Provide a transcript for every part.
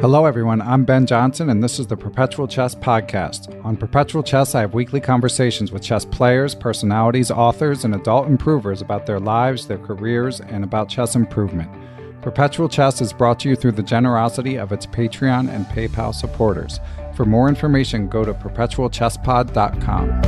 Hello everyone, I'm Ben Johnson and this is the Perpetual Chess Podcast. On Perpetual Chess, I have weekly conversations with chess players, personalities, authors, and adult improvers about their lives, their careers, and about chess improvement. Perpetual Chess is brought to you through the generosity of its Patreon and PayPal supporters. For more information, go to perpetualchesspod.com.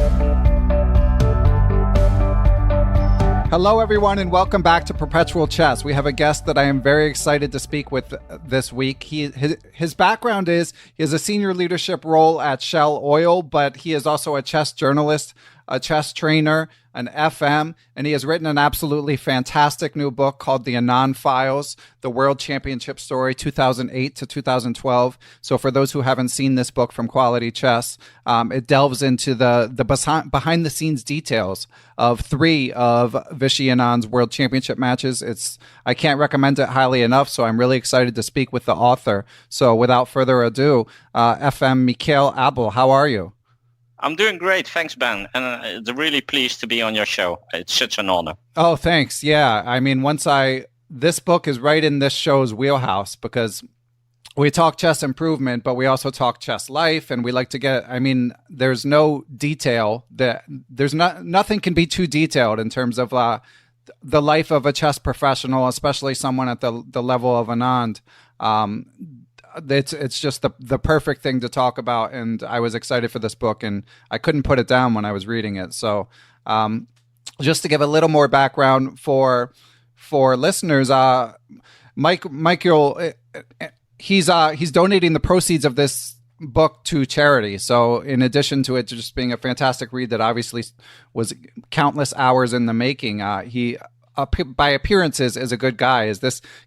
Hello, everyone, and welcome back to Perpetual Chess. We have a guest that I am very excited to speak with this week. His background is he has a senior leadership role at Shell Oil, but he is also a chess journalist, a chess trainer, an FM, and he has written an absolutely fantastic new book called The Anand Files, The World Championship Story 2008 to 2012. So for those who haven't seen this book from Quality Chess, it delves into the behind-the-scenes details of three of Vishy Anand's World Championship matches. I can't recommend it highly enough, so I'm really excited to speak with the author. So without further ado, FM Michiel Abeln, how are you? I'm doing great. Thanks, Ben. And I'm really pleased to be on your show. It's such an honor. Oh, thanks. Yeah. I mean, this book is right in this show's wheelhouse because we talk chess improvement, but we also talk chess life. And we like to there's no detail nothing can be too detailed in terms of the life of a chess professional, especially someone at the level of Anand. It's just the perfect thing to talk about, and I was excited for this book, and I couldn't put it down when I was reading it. So, just to give a little more background for listeners, Michael, he's donating the proceeds of this book to charity. So, in addition to it just being a fantastic read that obviously was countless hours in the making, he by appearances is a good guy.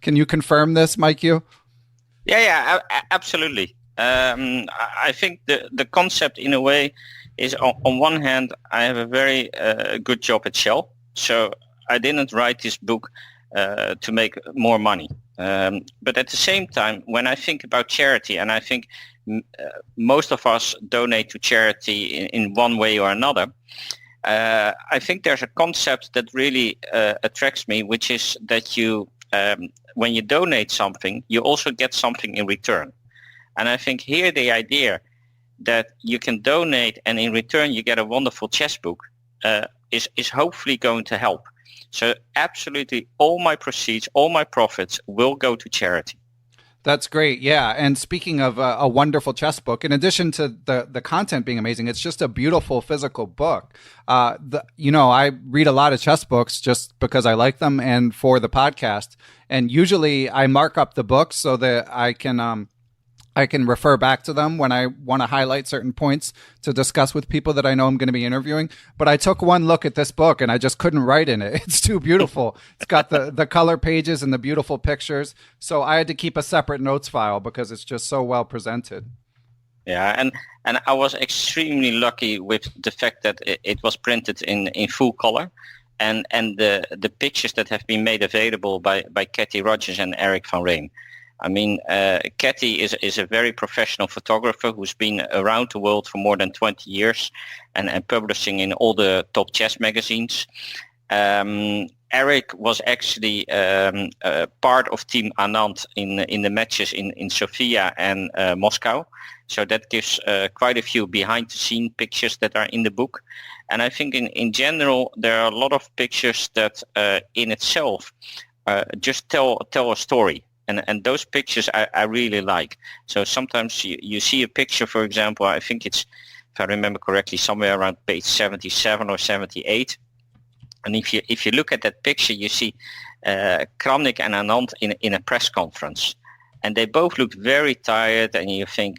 Can you confirm this, Michael? Yeah, absolutely. I think the concept in a way is on one hand, I have a very good job at Shell. So I didn't write this book to make more money. But at the same time, when I think about charity, and I think most of us donate to charity in one way or another, I think there's a concept that really attracts me, which is that when you donate something, you also get something in return. And I think here the idea that you can donate and in return you get a wonderful chess book is hopefully going to help. So absolutely all my proceeds, all my profits will go to charity. That's great. Yeah. And speaking of a wonderful chess book, in addition to the content being amazing, it's just a beautiful physical book. I read a lot of chess books just because I like them and for the podcast. And usually I mark up the books so that I can refer back to them when I want to highlight certain points to discuss with people that I know I'm going to be interviewing. But I took one look at this book and I just couldn't write in it. It's too beautiful. It's got the color pages and the beautiful pictures. So I had to keep a separate notes file because it's just so well presented. Yeah, and I was extremely lucky with the fact that it was printed in full color. And the pictures that have been made available by Cathy Rogers and Eric van Reem. I mean, Cathy is a very professional photographer who's been around the world for more than 20 years and publishing in all the top chess magazines. Eric was actually part of Team Anand in the matches in Sofia and Moscow. So that gives quite a few behind-the-scene pictures that are in the book. And I think in general, there are a lot of pictures that in itself just tell a story. And those pictures I really like. So sometimes you see a picture, for example, I think it's, if I remember correctly, somewhere around page 77 or 78. And if you look at that picture, you see Kramik and Anand in a press conference. And they both look very tired and you think,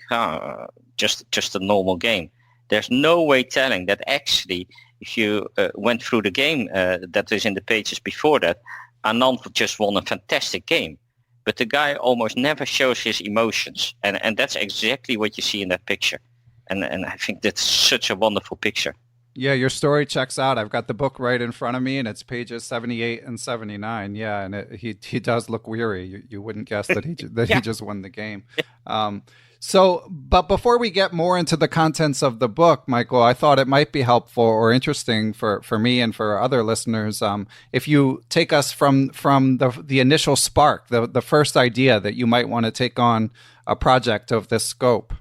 just a normal game. There's no way telling that actually, if you went through the game that is in the pages before that, Anand just won a fantastic game. But the guy almost never shows his emotions. And that's exactly what you see in that picture. And I think that's such a wonderful picture. Yeah, your story checks out. I've got the book right in front of me, and it's pages 78 and 79. Yeah, and he does look weary. You wouldn't guess that he just won the game. But before we get more into the contents of the book, Michael, I thought it might be helpful or interesting for me and for other listeners if you take us from the initial spark, the first idea that you might want to take on a project of this scope?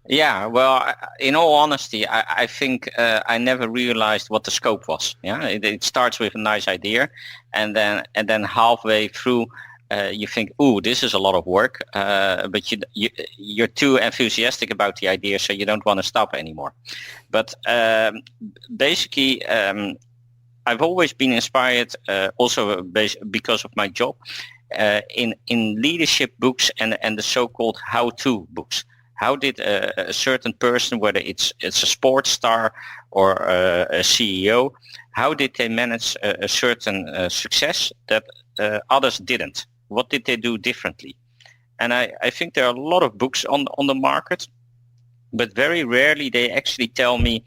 Yeah, well, in all honesty, I think I never realized what the scope was. Yeah, it starts with a nice idea, and then halfway through, you think, "Ooh, this is a lot of work," but you're too enthusiastic about the idea, so you don't want to stop anymore. But basically, I've always been inspired, also because of my job, in leadership books and the so-called how-to books. How did a certain person, whether it's a sports star or a CEO, how did they manage a certain success that others didn't? What did they do differently? And I think there are a lot of books on the market, but very rarely they actually tell me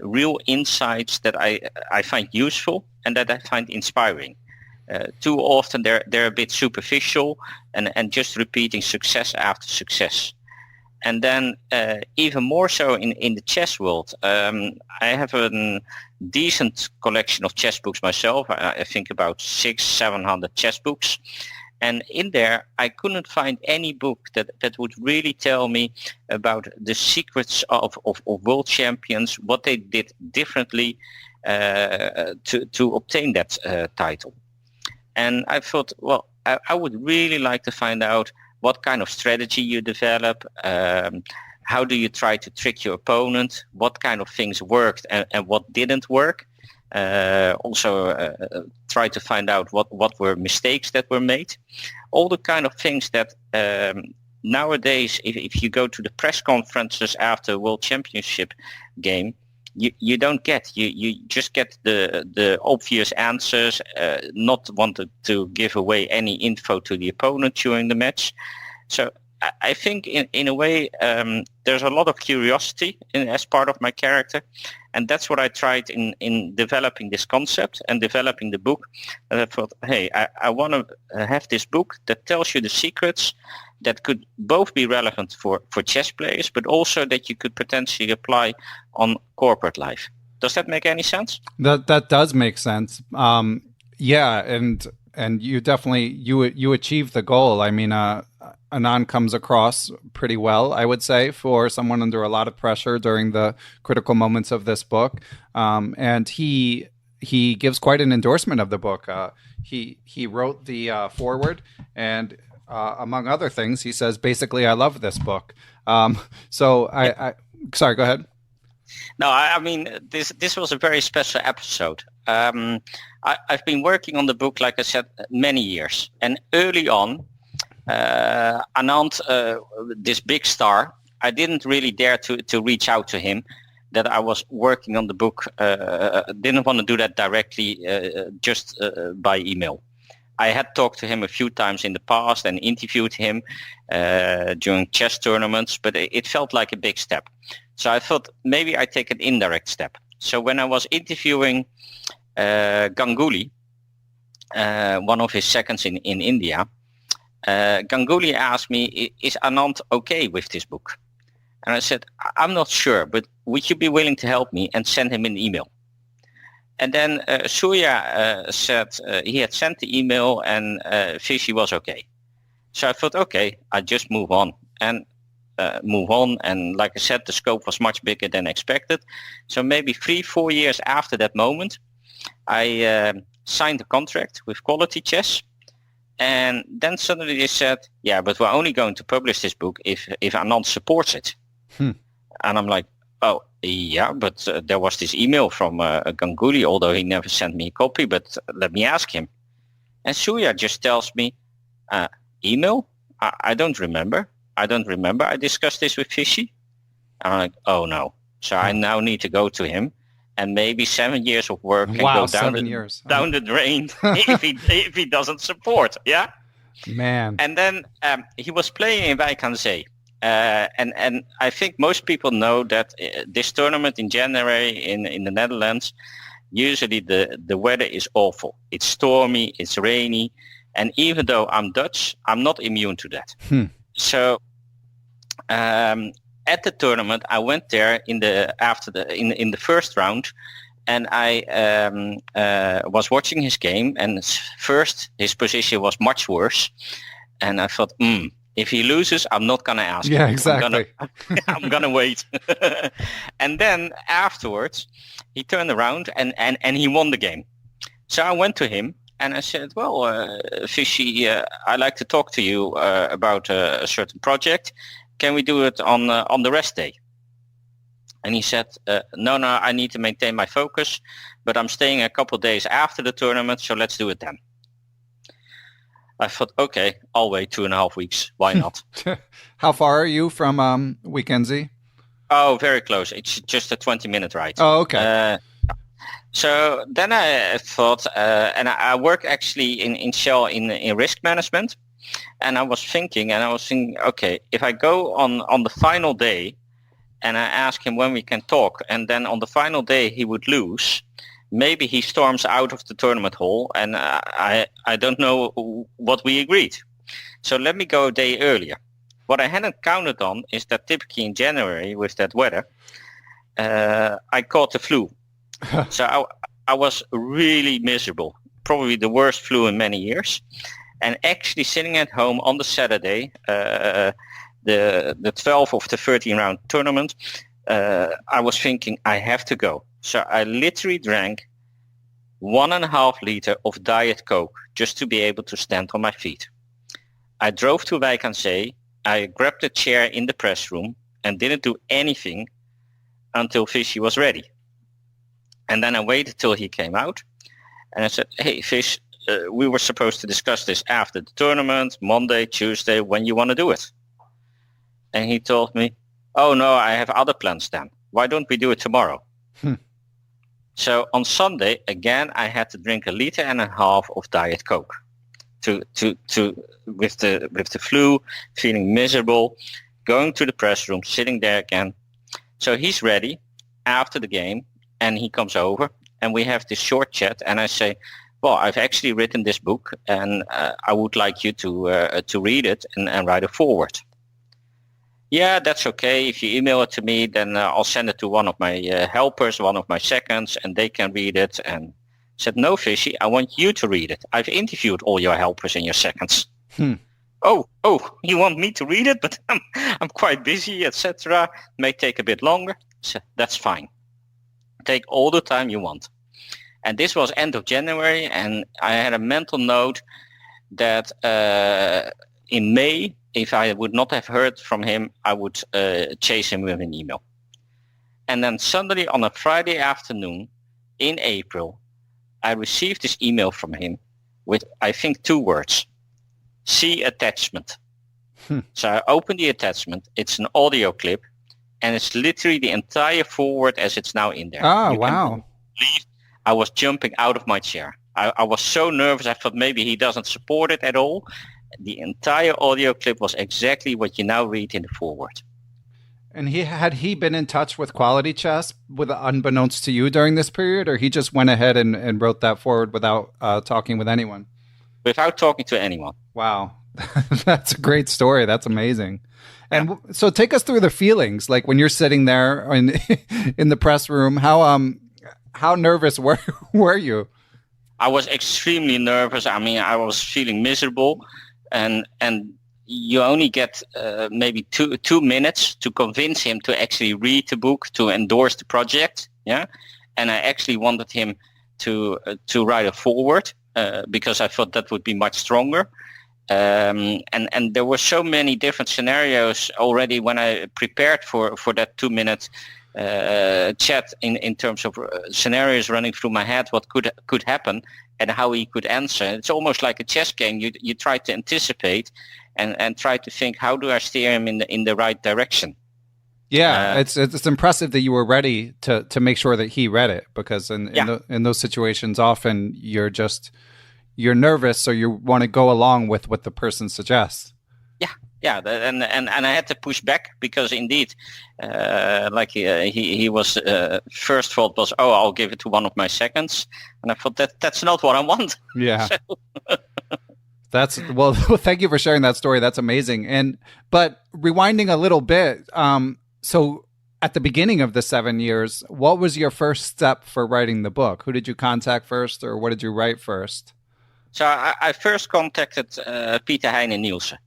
real insights that I find useful and that I find inspiring. Too often they're a bit superficial and just repeating success after success. And then even more so in the chess world, I have a decent collection of chess books myself. I think about 600-700 chess books. And in there, I couldn't find any book that would really tell me about the secrets of world champions, what they did differently to obtain that title. And I thought, well, I would really like to find out what kind of strategy you develop, how do you try to trick your opponent, what kind of things worked and what didn't work. Also try to find out what were mistakes that were made. All the kind of things that nowadays, if you go to the press conferences after a World Championship game, you don't get. You just get the obvious answers, not wanted to give away any info to the opponent during the match. So I think in a way there's a lot of curiosity as part of my character, and that's what I tried in developing this concept and developing the book. And I thought, hey, I want to have this book that tells you the secrets that could both be relevant for chess players, but also that you could potentially apply on corporate life. Does that make any sense? That does make sense. Yeah, and you definitely you achieved the goal. I mean, Anand comes across pretty well, I would say, for someone under a lot of pressure during the critical moments of this book. And he gives quite an endorsement of the book. He wrote the foreword, and among other things, he says, basically, I love this book. So sorry, go ahead. No, I mean, this was a very special episode. I've been working on the book, like I said, many years. And early on, Anand, this big star, I didn't really dare to reach out to him that I was working on the book. Didn't want to do that directly, just by email. I had talked to him a few times in the past and interviewed him during chess tournaments, but it felt like a big step. So I thought maybe I take an indirect step. So when I was interviewing Ganguly, one of his seconds in India, Ganguly asked me, is Anand okay with this book? And I said, I'm not sure, but would you be willing to help me and send him an email? And then Surya said he had sent the email and Vishy was okay. So I thought, okay, I just move on. And like I said, the scope was much bigger than expected. So maybe 3-4 years after that moment, I signed a contract with Quality Chess. And then suddenly they said, yeah, but we're only going to publish this book if Anand supports it. And I'm like, oh, yeah, but there was this email from Ganguly, although he never sent me a copy, but let me ask him. And Surya just tells me, email? I don't remember. I discussed this with Vishy. And I'm like, oh no. So I now need to go to him, and maybe 7 years of work can go down the drain if he doesn't support. Yeah, man. And then he was playing in Wijk aan Zee. And I think most people know that this tournament in January in the Netherlands, usually the weather is awful. It's stormy, it's rainy, and even though I'm Dutch, I'm not immune to that. So at the tournament, I went there in the first round, and I was watching his game. And first, his position was much worse, and I thought, If he loses, I'm not going to ask Yeah, him. exactly. I'm going to wait. And then afterwards, he turned around and he won the game. So I went to him and I said, well, Vishy, I'd like to talk to you about a certain project. Can we do it on the rest day? And he said, no, I need to maintain my focus, but I'm staying a couple of days after the tournament, so let's do it then. I thought, okay, I'll wait 2.5 weeks. Why not? How far are you from Weekendsie? Oh, very close. It's just a 20-minute ride. Oh, okay. So then I thought, and I work actually in Shell in risk management, and I was thinking, okay, if I go on the final day, and I ask him when we can talk, and then on the final day he would lose, maybe he storms out of the tournament hall, and I don't know what we agreed. So let me go a day earlier. What I hadn't counted on is that typically in January with that weather, I caught the flu. So I was really miserable, probably the worst flu in many years. And actually sitting at home on the Saturday, the 12 of the 13-round tournament, I was thinking I have to go. So I literally drank 1.5 liter of Diet Coke just to be able to stand on my feet. I drove to Wijk aan Zee. I grabbed a chair in the press room and didn't do anything until Vishy was ready. And then I waited till he came out. And I said, hey, Vish, we were supposed to discuss this after the tournament, Monday, Tuesday, when you want to do it. And he told me, oh, no, I have other plans then. Why don't we do it tomorrow? So on Sunday, again, I had to drink 1.5 liters of Diet Coke with the flu, feeling miserable, going to the press room, sitting there again. So he's ready after the game, and he comes over, and we have this short chat, and I say, well, I've actually written this book, and I would like you to read it and write a foreword. Yeah, that's okay. If you email it to me, then I'll send it to one of my helpers, one of my seconds, and they can read it. And I said, no, Vishy, I want you to read it. I've interviewed all your helpers and your seconds. Oh, you want me to read it? But I'm quite busy, etc. May take a bit longer. So that's fine. Take all the time you want. And this was end of January, and I had a mental note that in May, if I would not have heard from him, I would chase him with an email. And then suddenly on a Friday afternoon in April, I received this email from him with, I think, 2 words. See attachment. So I opened the attachment. It's an audio clip, and it's literally the entire forward as it's now in there. Oh, wow. I was jumping out of my chair. I was so nervous. I thought maybe he doesn't support it at all. The entire audio clip was exactly what you now read in the foreword. And had he been in touch with Quality Chess, with unbeknownst to you during this period, or he just went ahead and wrote that forward without talking with anyone? Without talking to anyone. Wow. That's a great story. That's amazing. And so take us through the feelings, like when you're sitting there in the press room, how nervous were you? I was extremely nervous. I mean, I was feeling miserable. And you only get maybe two minutes to convince him to actually read the book, to endorse the project. Yeah, and I actually wanted him to write a foreword because I thought that would be much stronger. And there were so many different scenarios already when I prepared for that 2-minute chat in terms of scenarios running through my head, what could happen and how he could answer. It's almost like a chess game. You try to anticipate and try to think, how do I steer him in the right direction? Yeah, it's impressive that you were ready to make sure that he read it, because in those situations, often you're nervous, so you want to go along with what the person suggests. Yeah, and I had to push back because indeed, he was first thought was, oh, I'll give it to one of my seconds, and I thought that's not what I want. Yeah. Thank you for sharing that story. That's amazing. But rewinding a little bit, so at the beginning of the 7 years, what was your first step for writing the book? Who did you contact first, or what did you write first? So I first contacted Peter Heine Nielsen.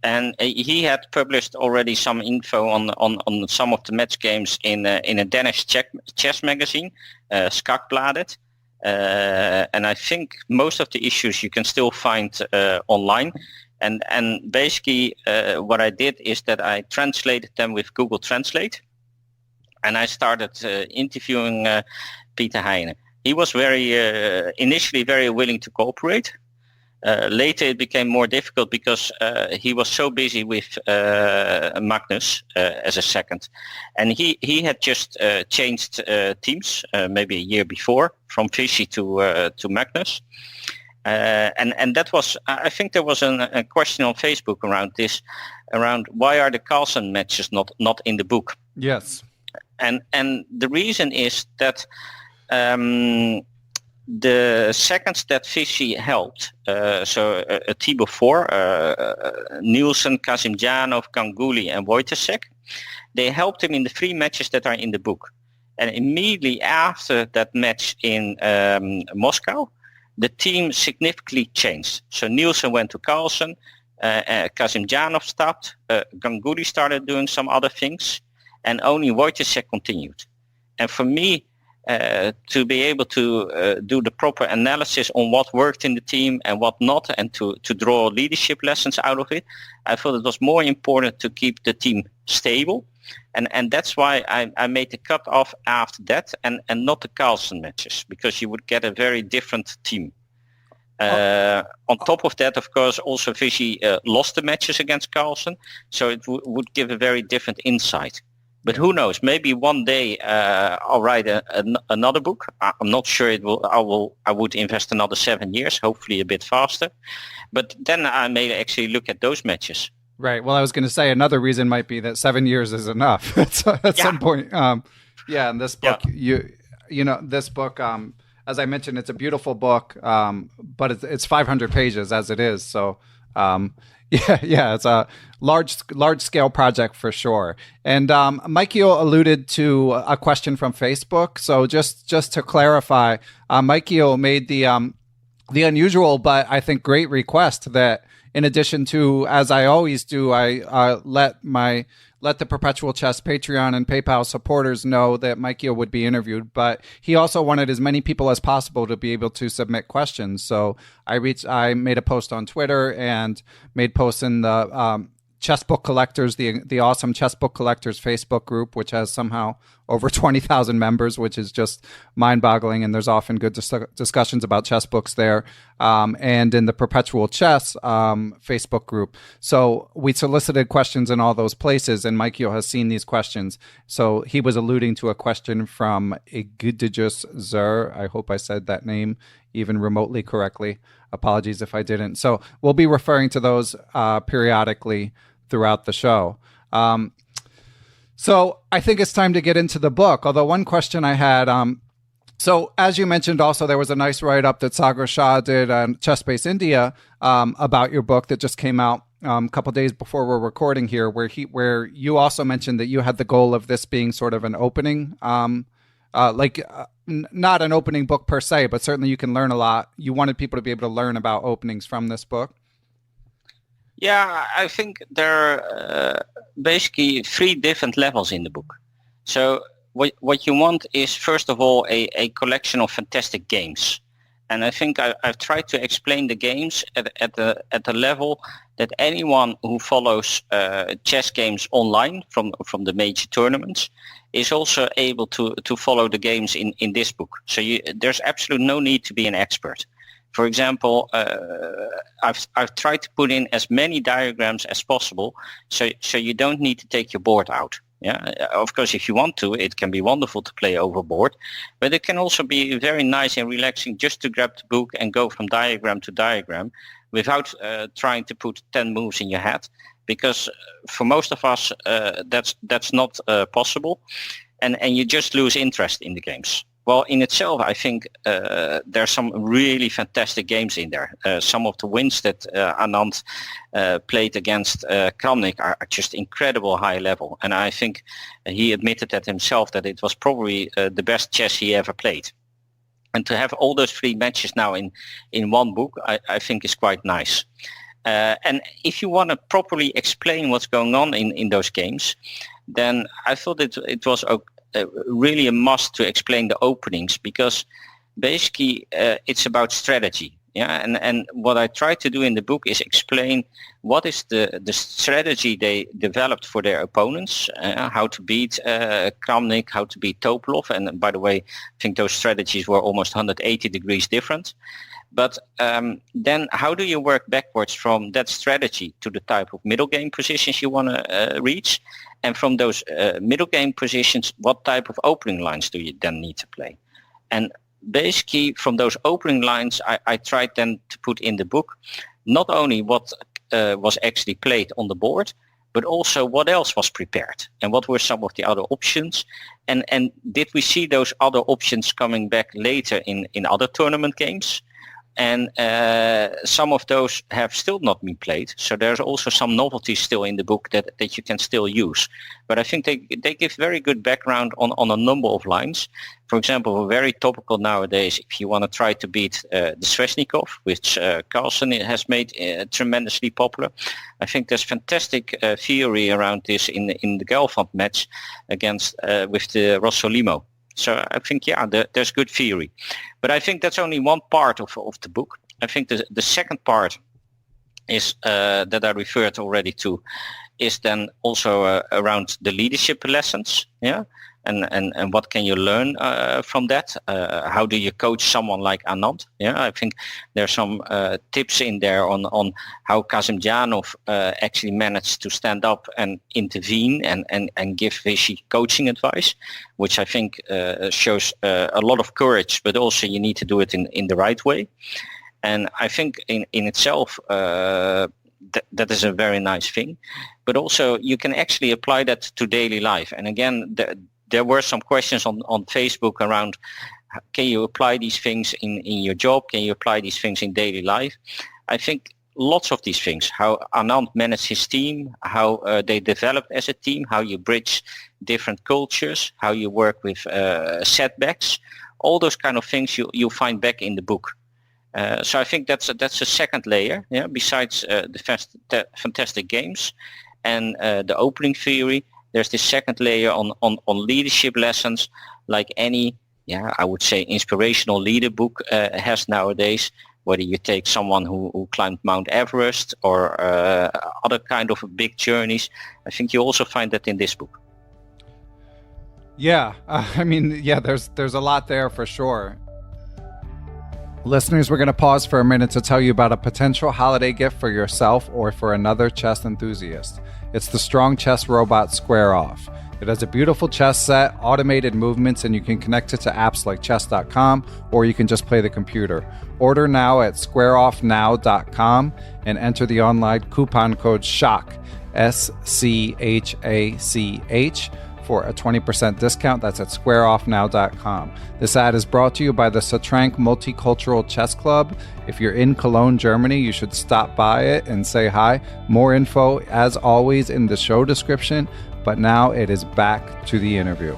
And he had published already some info on some of the match games in a Danish chess magazine, Skakbladet. And I think most of the issues you can still find online. And basically what I did is that I translated them with Google Translate. And I started interviewing Peter Heine. He was initially very willing to cooperate. Later it became more difficult because he was so busy with Magnus as a second. And he had just changed teams maybe a year before from Vishy to Magnus. And that was, I think there was a question on Facebook around why are the Carlsen matches not in the book? Yes. And the reason is that the seconds that Vishy helped, so a team of four, Nielsen, Kasimdzhanov, Ganguly and Wojtasek, they helped him in the 3 matches that are in the book. And immediately after that match in Moscow, the team significantly changed. So Nielsen went to Carlsen, Kasimdzhanov stopped, Ganguly started doing some other things, and only Wojtasek continued. And for me, to be able to do the proper analysis on what worked in the team and what not, and to draw leadership lessons out of it, I thought it was more important to keep the team stable. And that's why I made the cut off after that and not the Carlsen matches, because you would get a very different team. On top of that, of course, also Vishy lost the matches against Carlsen, so it would give a very different insight. But who knows? Maybe one day I'll write another book. I'm not sure it will. I would invest another 7 years, hopefully a bit faster. But then I may actually look at those matches. Right. Well, I was going to say another reason might be that 7 years is enough at some point. And this book, this book, as I mentioned, it's a beautiful book, but it's 500 pages as it is. So, it's a large scale project for sure. And Michiel alluded to a question from Facebook. So just to clarify, Michiel made the unusual but I think great request that, in addition to, as I always do, I let the Perpetual Chess Patreon and PayPal supporters know that Michiel would be interviewed, but he also wanted as many people as possible to be able to submit questions. So I made a post on Twitter and made posts in the Chessbook Collectors, the awesome Chessbook Collectors Facebook group, which has somehow over 20,000 members, which is just mind-boggling. And there's often good discussions about chess books there. And in the Perpetual Chess Facebook group. So we solicited questions in all those places, and Michiel has seen these questions. So he was alluding to a question from Egidijus Zur. I hope I said that name even remotely correctly. Apologies if I didn't. So we'll be referring to those periodically throughout the show. So I think it's time to get into the book. Although one question I had, so as you mentioned, also there was a nice write-up that Sagar Shah did on ChessBase India about your book that just came out a couple days before we're recording here, where you also mentioned that you had the goal of this being sort of an opening, not an opening book per se, but certainly you can learn a lot. You wanted people to be able to learn about openings from this book. Yeah, I think there are basically 3 different levels in the book. So what you want is, first of all, a collection of fantastic games. And I think I've tried to explain the games at the level that anyone who follows chess games online from the major tournaments is also able to follow the games in this book. So there's absolutely no need to be an expert. For example, I've tried to put in as many diagrams as possible, so you don't need to take your board out. Yeah, of course, if you want to, it can be wonderful to play overboard, but it can also be very nice and relaxing just to grab the book and go from diagram to diagram without trying to put 10 moves in your head, because for most of us, that's not possible, and you just lose interest in the games. Well, in itself, I think there's some really fantastic games in there. Some of the wins that Anand played against Kramik are just incredible high level. And I think he admitted that himself, that it was probably the best chess he ever played. And to have all those 3 matches now in one book, I think is quite nice. And if you want to properly explain what's going on in those games, then I thought it was really a must to explain the openings, because basically it's about strategy. Yeah, and what I try to do in the book is explain what is the strategy they developed for their opponents, how to beat Kramik, how to beat Topalov. And by the way, I think those strategies were almost 180 degrees different. But then how do you work backwards from that strategy to the type of middle game positions you want to reach? And from those middle game positions, what type of opening lines do you then need to play? And basically from those opening lines, I tried then to put in the book not only what was actually played on the board, but also what else was prepared and what were some of the other options, and did we see those other options coming back later in other tournament games. And some of those have still not been played. So there's also some novelties still in the book that you can still use. But I think they give very good background on a number of lines. For example, very topical nowadays, if you want to try to beat the Sveshnikov, which Carlsen has made tremendously popular. I think there's fantastic theory around this in the Gelfand match against with the Rossolimo. So I think, there's good theory. But I think that's only one part of the book. I think the second part is that I referred already to is then also around the leadership lessons. Yeah. And what can you learn from that? How do you coach someone like Anand? Yeah, I think there's some tips in there on how Kasimdzhanov actually managed to stand up and intervene and give Vishy coaching advice, which I think shows a lot of courage, but also you need to do it in the right way. And I think in itself, that is a very nice thing. But also you can actually apply that to daily life. And again, there were some questions on Facebook around, can you apply these things in your job? Can you apply these things in daily life? I think lots of these things, how Anand managed his team, how they developed as a team, how you bridge different cultures, how you work with setbacks, all those kind of things you'll find back in the book. So I think that's a second layer, besides the fantastic games and the opening theory. There's this second layer on leadership lessons, like any, I would say, inspirational leader book has nowadays, whether you take someone who climbed Mount Everest or other kind of big journeys. I think you also find that in this book. Yeah, there's a lot there for sure. Listeners, we're going to pause for a minute to tell you about a potential holiday gift for yourself or for another chess enthusiast. It's the Strong Chess Robot Square Off. It has a beautiful chess set, automated movements, and you can connect it to apps like chess.com, or you can just play the computer. Order now at squareoffnow.com and enter the online coupon code SCHACH, SCHACH, for a 20% discount. That's at squareoffnow.com. This ad is brought to you by the Satrank Multicultural Chess Club. If you're in Cologne, Germany, you should stop by it and say hi. More info, as always, in the show description. But now it is back to the interview.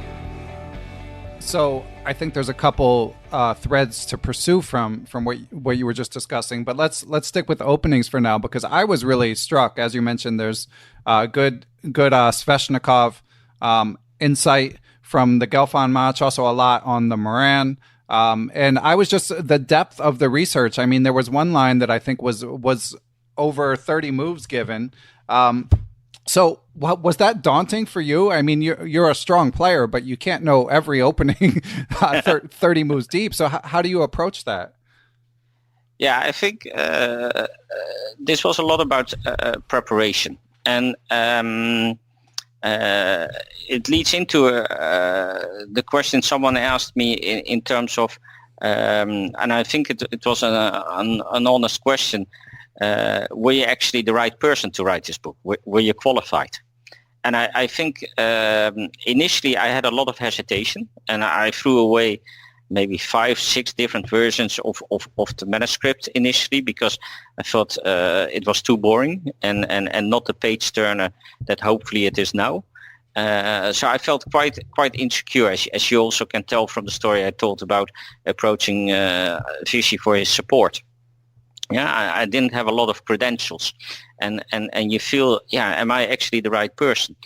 So I think there's a couple threads to pursue from what you were just discussing. But let's stick with openings for now, because I was really struck. As you mentioned, there's good Sveshnikov insight from the Gelfand match, also a lot on the Moran. And I was just, the depth of the research. I mean, there was one line that I think was over 30 moves given. So was that daunting for you? I mean, you're a strong player, but you can't know every opening 30 moves deep. So how do you approach that? Yeah, I think this was a lot about preparation. And it leads into the question someone asked me in terms of, and I think it was an honest question. Were you actually the right person to write this book? Were you qualified? And I think initially I had a lot of hesitation, and I threw away maybe 5-6 different versions of the manuscript initially, because I thought it was too boring and not the page turner that hopefully it is now. So I felt quite insecure, as you also can tell from the story I told about approaching Vishy for his support. I didn't have a lot of credentials, and you feel, am I actually the right person?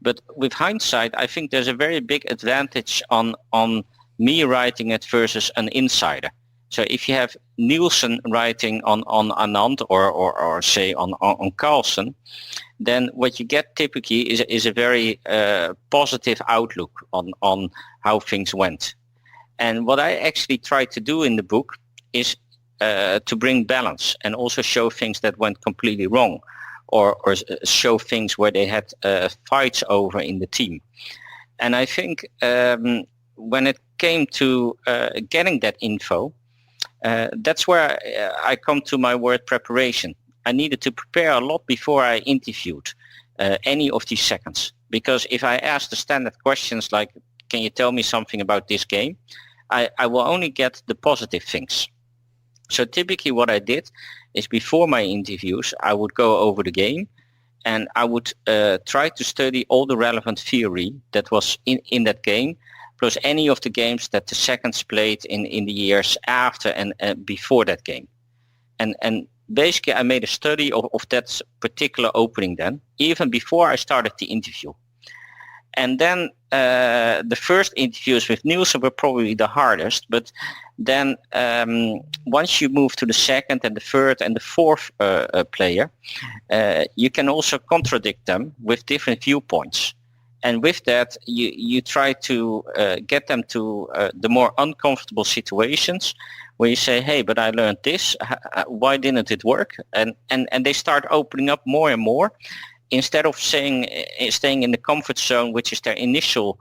But with hindsight, I think there's a very big advantage on me writing it versus an insider. So if you have Nielsen writing on Anand or say on Carlsen, then what you get typically is a very positive outlook on how things went. And what I actually tried to do in the book is to bring balance and also show things that went completely wrong, or show things where they had fights over in the team. And I think when it came to getting that info, that's where I come to my word preparation. I needed to prepare a lot before I interviewed any of these seconds. Because if I ask the standard questions like, can you tell me something about this game? I will only get the positive things. So typically what I did is before my interviews, I would go over the game and I would try to study all the relevant theory that was in that game, plus any of the games that the seconds played in the years after and before that game. And basically I made a study of that particular opening then, even before I started the interview. And then the first interviews with Nielsen were probably the hardest, but then once you move to the second and the third and the fourth player, you can also contradict them with different viewpoints. And with that, you try to get them to the more uncomfortable situations where you say, hey, but I learned this. Why didn't it work? And they start opening up more and more, instead of staying in the comfort zone, which is their initial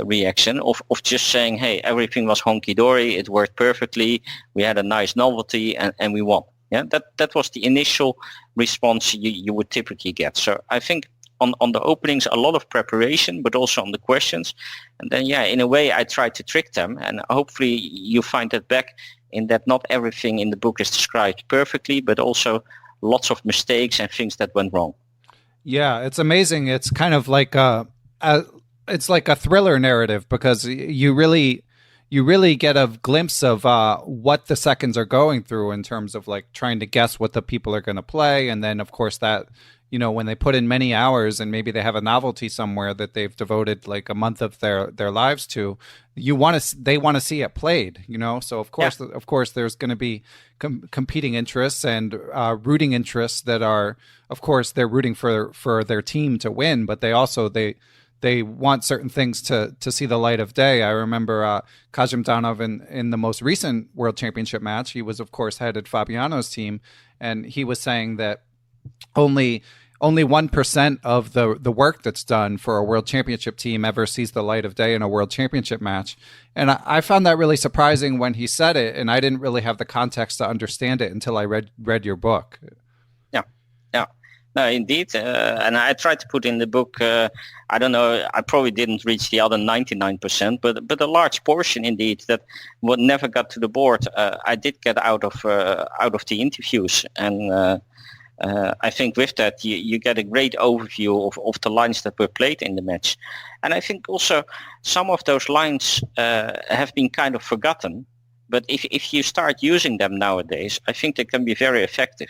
reaction of just saying, hey, everything was honky-dory, it worked perfectly, we had a nice novelty, and we won. Yeah, that was the initial response you would typically get. So I think on the openings, a lot of preparation, but also on the questions. And then, in a way, I try to trick them. And hopefully you find that back in that not everything in the book is described perfectly, but also lots of mistakes and things that went wrong. Yeah, it's amazing. It's kind of like it's like a thriller narrative, because you really get a glimpse of what the seconds are going through in terms of like trying to guess what the people are going to play. And then, of course, that, when they put in many hours and maybe they have a novelty somewhere that they've devoted like a month of their lives to, they want to see it played, So of course, there's going to be competing interests and rooting interests that are, of course, they're rooting for their team to win, but they also they want certain things to see the light of day. I remember Kasimdzhanov in the most recent World Championship match. He was, of course, headed Fabiano's team, and he was saying that only 1% of the work that's done for a World Championship team ever sees the light of day in a World Championship match. And I found that really surprising when he said it, and I didn't really have the context to understand it until I read your book. Yeah. No, indeed. And I tried to put in the book, I don't know, I probably didn't reach the other 99%, but a large portion indeed that what never got to the board, I did get out of the interviews. And I think with that you get a great overview of the lines that were played in the match. And I think also some of those lines have been kind of forgotten, but if you start using them nowadays, I think they can be very effective.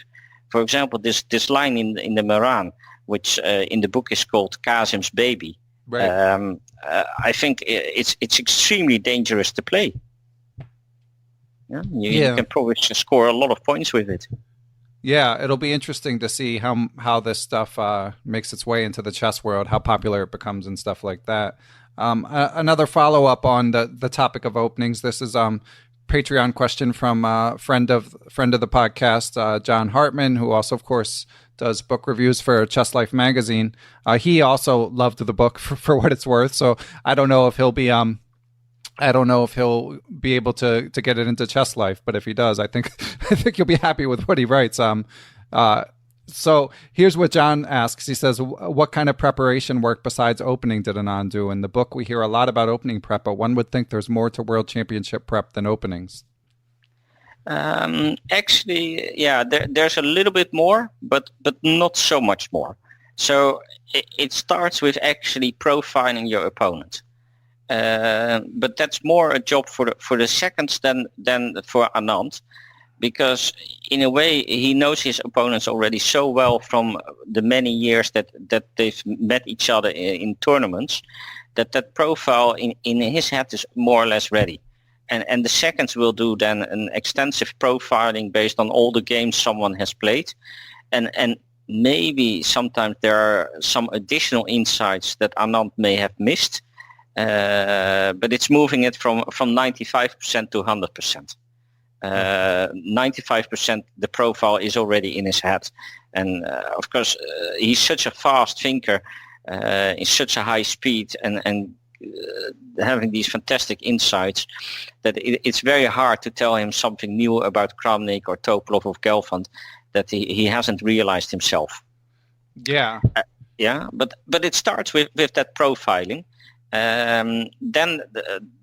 For example, this line in the Moran, which in the book is called Kasim's baby. Right. I think it's extremely dangerous to play. Yeah, you can probably score a lot of points with it. Yeah, it'll be interesting to see how this stuff makes its way into the chess world, how popular it becomes and stuff like that. Another follow-up on the topic of openings. This is Patreon question from friend of the podcast, John Hartmann, who also, of course, does book reviews for Chess Life magazine. He also loved the book for what it's worth. So I don't know if he'll be able to get it into Chess Life, but if he does, I think you'll be happy with what he writes. So here's what John asks. He says, what kind of preparation work besides opening did Anand do? In the book, we hear a lot about opening prep, but one would think there's more to World Championship prep than openings. Actually, there's a little bit more, but not so much more. So it starts with actually profiling your opponent. But that's more a job for the seconds than for Anand. because in a way he knows his opponents already so well from the many years that they've met each other in tournaments, that profile in his head is more or less ready. And the seconds will do then an extensive profiling based on all the games someone has played. And maybe sometimes there are some additional insights that Anand may have missed, but it's moving it from 95% to 100%. 95% the profile is already in his head, and of course he's such a fast thinker, in such a high speed, and having these fantastic insights that it's very hard to tell him something new about Kramik or Topalov or Gelfand that he hasn't realized himself. Yeah. But it starts with that profiling. Then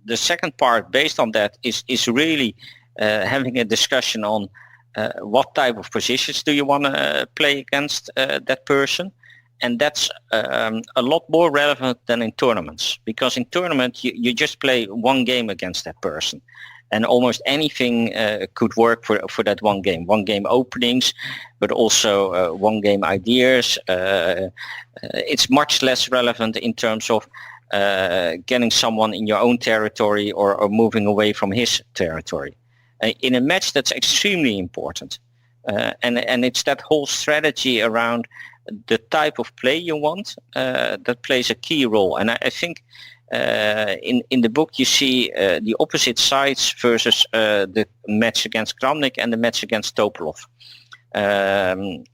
the second part based on that is really having a discussion on what type of positions do you want to play against that person. And that's a lot more relevant than in tournaments, because in tournament you just play one game against that person, and almost anything could work for that one game. One game openings, but also one game ideas. It's much less relevant in terms of getting someone in your own territory or moving away from his territory. In a match, that's extremely important. And it's that whole strategy around the type of play you want that plays a key role. And I think in the book you see the opposite sides versus the match against Kramik and the match against Topalov. And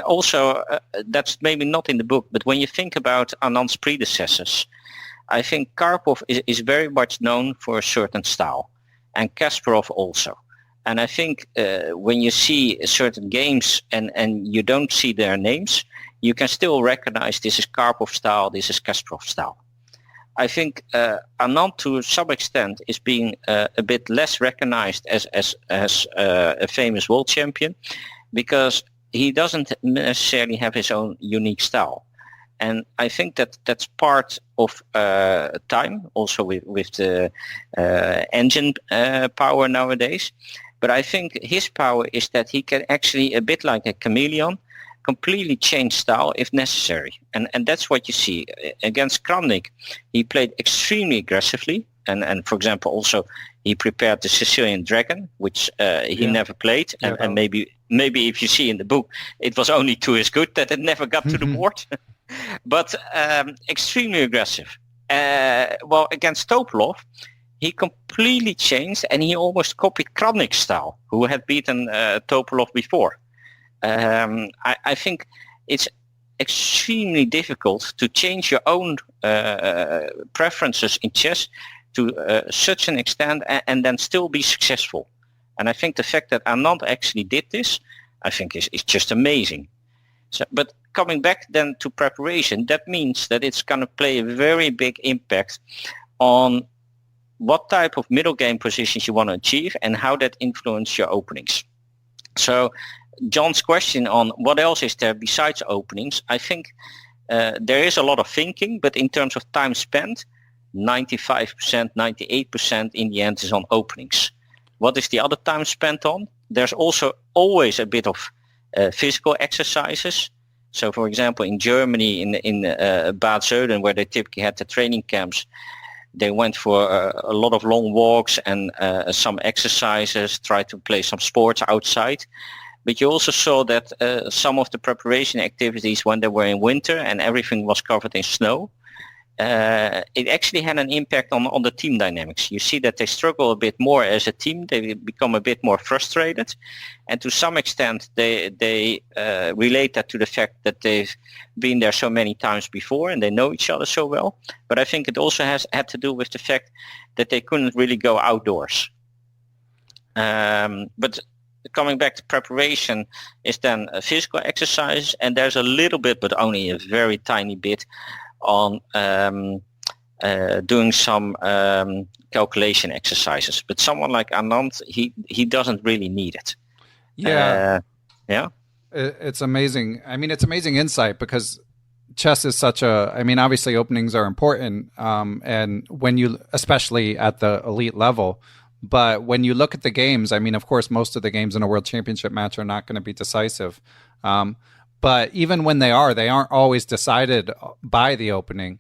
also that's maybe not in the book, but when you think about Anand's predecessors, I think Karpov is very much known for a certain style, and Kasparov also. And I think when you see certain games and you don't see their names, you can still recognize this is Karpov style, this is Kasparov style. I think Anand to some extent is being a bit less recognized as a famous world champion, because he doesn't necessarily have his own unique style. And I think that that's part of time, also with the engine power nowadays. But I think his power is that he can actually, a bit like a chameleon, completely change style if necessary. And that's what you see. Against Kramik, he played extremely aggressively. And for example, also he prepared the Sicilian Dragon, which he never played. And maybe if you see in the book, it was only to his good that it never got to the board. But extremely aggressive. Well, against Topalov, he completely changed, and he almost copied Kramik's style, who had beaten Topalov before. I think it's extremely difficult to change your own preferences in chess to such an extent and then still be successful. And I think the fact that Anand actually did this, I think is just amazing. So, but coming back then to preparation, that means that it's going to play a very big impact on what type of middle game positions you want to achieve and how that influences your openings. So John's question on what else is there besides openings, I think there is a lot of thinking, but in terms of time spent, 95%, 98% in the end is on openings. What is the other time spent on? There's also always a bit of physical exercises. So for example, in Germany, in Bad Söden, where they typically had the training camps, they went for a lot of long walks and some exercises, tried to play some sports outside. But you also saw that some of the preparation activities, when they were in winter and everything was covered in snow, it actually had an impact on the team dynamics. You see that they struggle a bit more as a team. They become a bit more frustrated. And to some extent, they relate that to the fact that they've been there so many times before and they know each other so well. But I think it also had to do with the fact that they couldn't really go outdoors. But coming back to preparation is then a physical exercise, and there's a little bit, but only a very tiny bit, on doing some calculation exercises. But someone like Anand, he doesn't really need it. It's amazing. I mean, it's amazing insight, because chess is such a, I mean, obviously openings are important, and when you, especially at the elite level, But when you look at the games, I mean, of course, most of the games in a World Championship match are not going to be decisive. But even when they aren't always decided by the opening.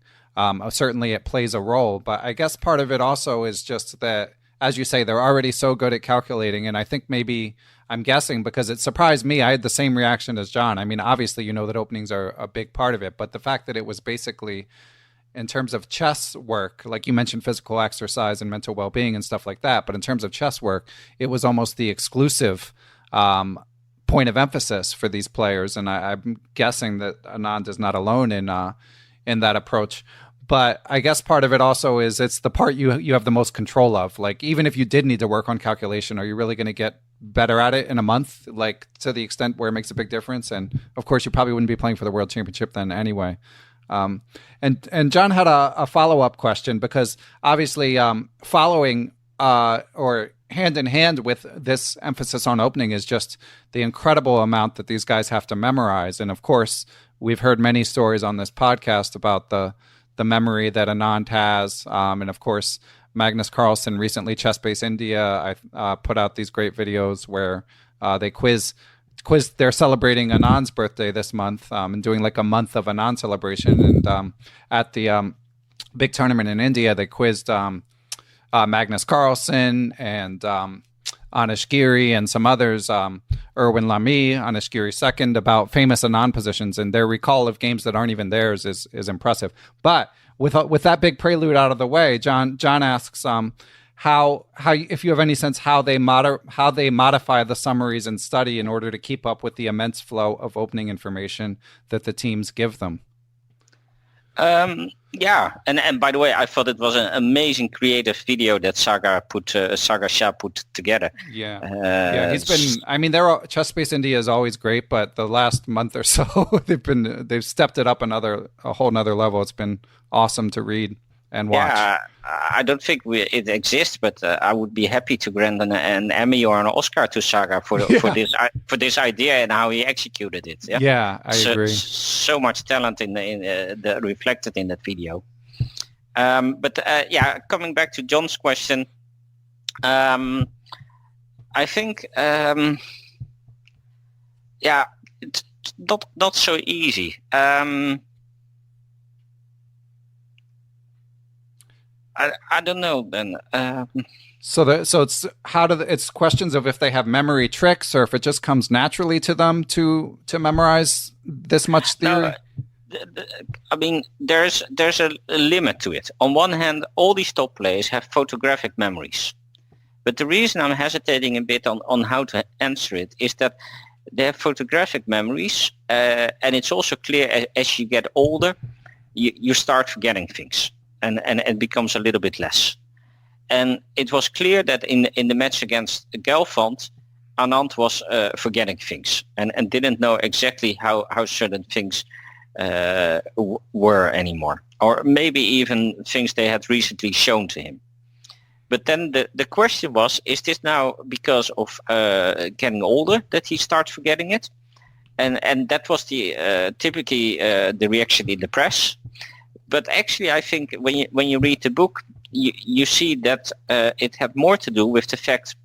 Certainly it plays a role. But I guess part of it also is just that, as you say, they're already so good at calculating. And I think maybe, I'm guessing, because it surprised me, I had the same reaction as John. I mean, obviously, you know that openings are a big part of it. But the fact that it was basically, in terms of chess work, like you mentioned physical exercise and mental well-being and stuff like that, but in terms of chess work, it was almost the exclusive point of emphasis for these players. And I'm guessing that Anand is not alone in that approach. But I guess part of it also is it's the part you have the most control of. Like, even if you did need to work on calculation, are you really going to get better at it in a month, like to the extent where it makes a big difference? And of course, you probably wouldn't be playing for the World Championship then anyway. And John had a follow-up question, because obviously following or hand in hand with this emphasis on opening is just the incredible amount that these guys have to memorize. And of course, we've heard many stories on this podcast about the memory that Anand has. And of course, Magnus Carlsen recently, Chess-Base India, I put out these great videos where they quiz. They're celebrating Anand's birthday this month and doing like a month of Anand celebration. And at the big tournament in India, they quizzed Magnus Carlsen and Anish Giri and some others, Erwin Lamy, Anish Giri second, about famous Anand positions, and their recall of games that aren't even theirs is impressive. But with that big prelude out of the way, John asks how if you have any sense how they modify the summaries and study in order to keep up with the immense flow of opening information that the teams give them. Yeah, and by the way, I thought it was an amazing creative video that Saga Shah put together. Yeah, he's been. I mean, Chess-Base India is always great, but the last month or so, they've stepped it up a whole nother level. It's been awesome to read and watch. Yeah, I don't think it exists, but I would be happy to grant an Emmy or an Oscar to Saga for this idea and how he executed it. Yeah, I agree. So much talent reflected in that video. But coming back to John's question, I think it's not so easy. I don't know then. So it's it's questions of if they have memory tricks or if it just comes naturally to them to memorize this much theory. No, I mean, there's a limit to it. On one hand, all these top players have photographic memories, but the reason I'm hesitating a bit on how to answer it is that they have photographic memories, and it's also clear as you get older, you start forgetting things. And it becomes a little bit less. And it was clear that in the match against Gelfand, Anand was forgetting things and didn't know exactly how certain things were anymore. Or maybe even things they had recently shown to him. But then the question was, is this now because of getting older that he starts forgetting it? And that was typically the reaction in the press. But actually, I think when you read the book, you see that it had more to do with the fact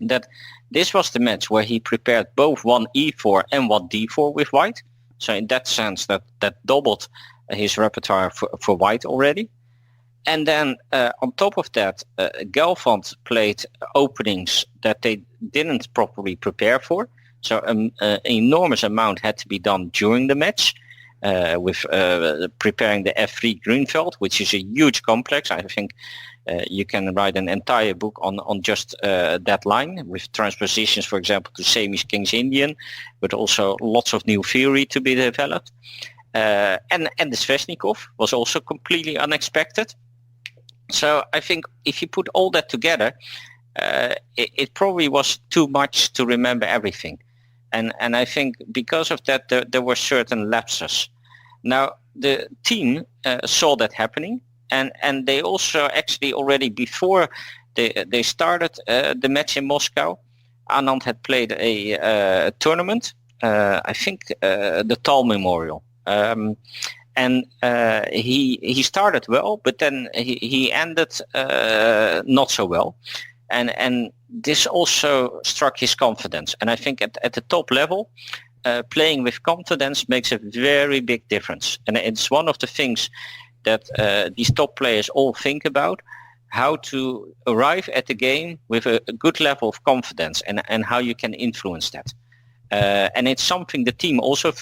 that this was the match where he prepared both one e4 and one d4 with white. So in that sense, that doubled his repertoire for white already. And then on top of that, Gelfand played openings that they didn't properly prepare for. So an enormous amount had to be done during the match. With preparing the F3 Grunfeld, which is a huge complex. I think you can write an entire book on just that line with transpositions, for example, to Samish King's Indian, but also lots of new theory to be developed. And the Sveshnikov was also completely unexpected. So I think if you put all that together, it probably was too much to remember everything. And I think because of that, there were certain lapses. Now, the team saw that happening, and they also actually already before they started the match in Moscow, Anand had played a tournament, I think the Tal Memorial. And he started well, but then he ended not so well. and this also struck his confidence. And I think at the top level, playing with confidence makes a very big difference. And it's one of the things that these top players all think about, how to arrive at the game with a good level of confidence and how you can influence that. And it's something the team also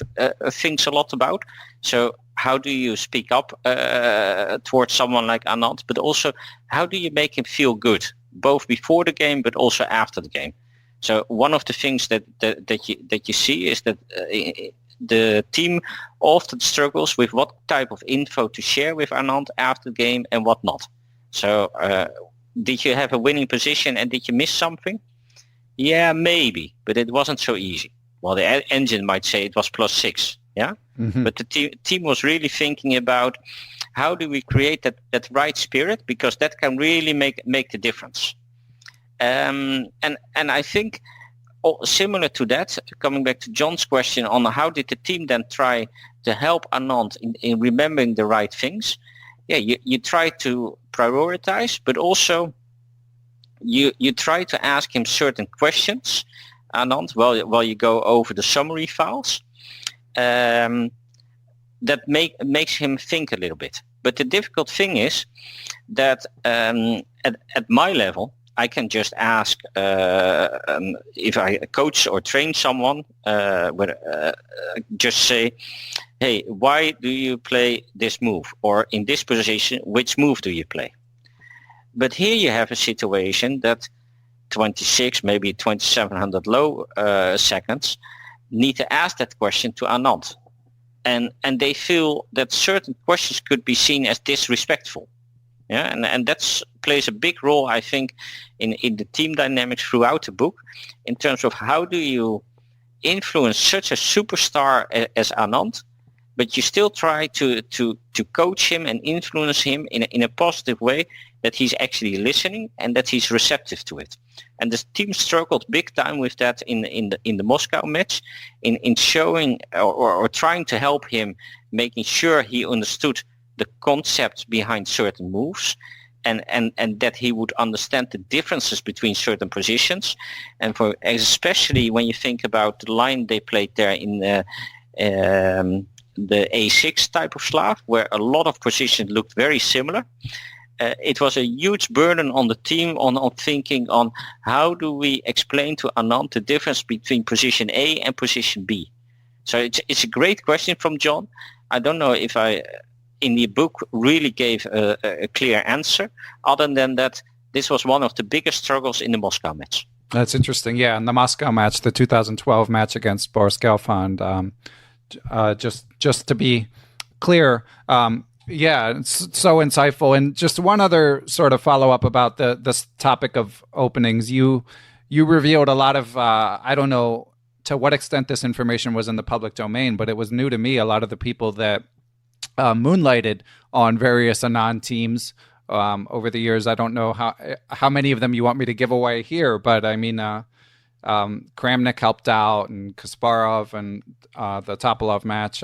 thinks a lot about. So how do you speak up towards someone like Anand, but also how do you make him feel good, both before the game but also after the game? So one of the things that you see is that the team often struggles with what type of info to share with Anand after the game and what not. So did you have a winning position and did you miss something? Yeah, maybe, but it wasn't so easy. Well, the engine might say it was +6, yeah? Mm-hmm. But the team was really thinking about how do we create that right spirit, because that can really make the difference. And I think similar to that, coming back to John's question on how did the team then try to help Anand in remembering the right things. Yeah, you try to prioritize, but also you try to ask him certain questions, Anand, while you go over the summary files, that makes him think a little bit. But the difficult thing is that at my level, I can just ask if I coach or train someone, just say, hey, why do you play this move? Or in this position, which move do you play? But here you have a situation that 26, maybe 2700 low seconds need to ask that question to Anand. And they feel that certain questions could be seen as disrespectful. Yeah, and that plays a big role, I think, in the team dynamics throughout the book, in terms of how do you influence such a superstar as Anand, but you still try to coach him and influence him in a positive way, that he's actually listening and that he's receptive to it. And the team struggled big time with that in the Moscow match, in showing or trying to help him, making sure he understood the concepts behind certain moves, and that he would understand the differences between certain positions. And for especially when you think about the line they played there in the A6 type of Slav, where a lot of positions looked very similar, it was a huge burden on the team on thinking on how do we explain to Anand the difference between position A and position B. So it's a great question from John. I don't know if I in the book really gave a clear answer, other than that this was one of the biggest struggles in the Moscow match. That's interesting. Yeah, in the Moscow match, the 2012 match against Boris Gelfand, just to be clear, yeah, it's so insightful. And just one other sort of follow-up about this topic of openings. You revealed a lot of, I don't know to what extent this information was in the public domain, but it was new to me. A lot of the people that moonlighted on various Anand teams over the years. I don't know how many of them you want me to give away here, but I mean, Kramik helped out, and Kasparov, and the Topalov match.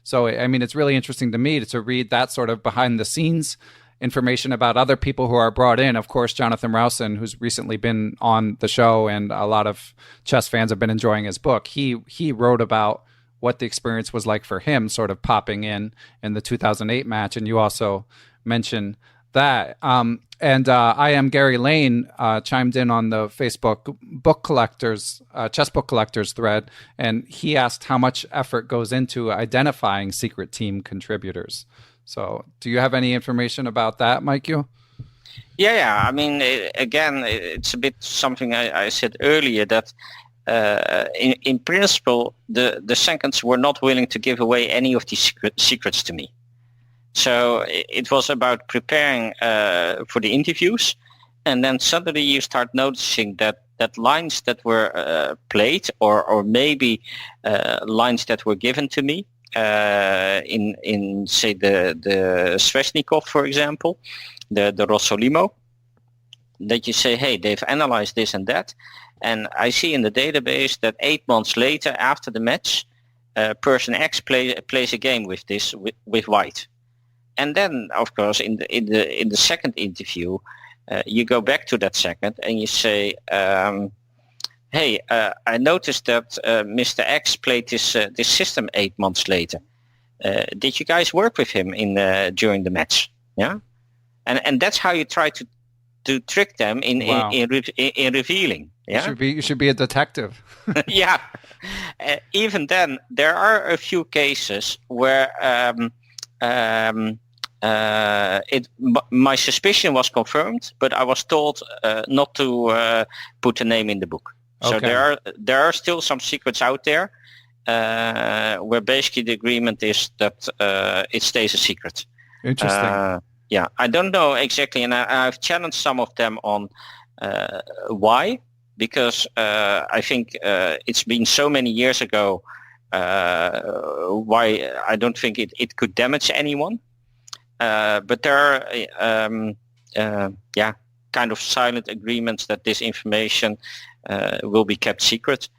So, I mean, it's really interesting to me to read that sort of behind the scenes information about other people who are brought in. Of course, Jonathan Rowson, who's recently been on the show, and a lot of chess fans have been enjoying his book. He wrote about what the experience was like for him, sort of popping in the 2008 match, and you also mentioned that. And I am Gary Lane chimed in on the Facebook book collectors, chess book collectors thread, and he asked how much effort goes into identifying secret team contributors. So, do you have any information about that, Michiel? Yeah. I mean, it's a bit something I said earlier, that in principle, the seconds were not willing to give away any of these secrets to me. So it was about preparing for the interviews, and then suddenly you start noticing that lines that were played, or maybe lines that were given to me in say the Sveshnikov, for example, the Rossolimo, that you say, hey, they've analyzed this and that, and I see in the database that 8 months later, after the match, person X plays a game with with White. And then, of course, in the second interview, you go back to that second and you say, hey, I noticed that Mr. X played this system 8 months later. Did you guys work with him during the match? Yeah, and that's how you try to trick them in revealing. Yeah, you should be a detective. Yeah, even then there are a few cases where my suspicion was confirmed, but I was told not to put a name in the book. So there are still some secrets out there where basically the agreement is that it stays a secret. Interesting. Yeah, I don't know exactly, and I've challenged some of them on why, because I think it's been so many years ago. Why I don't think it could damage anyone. But there are, kind of silent agreements that this information will be kept secret.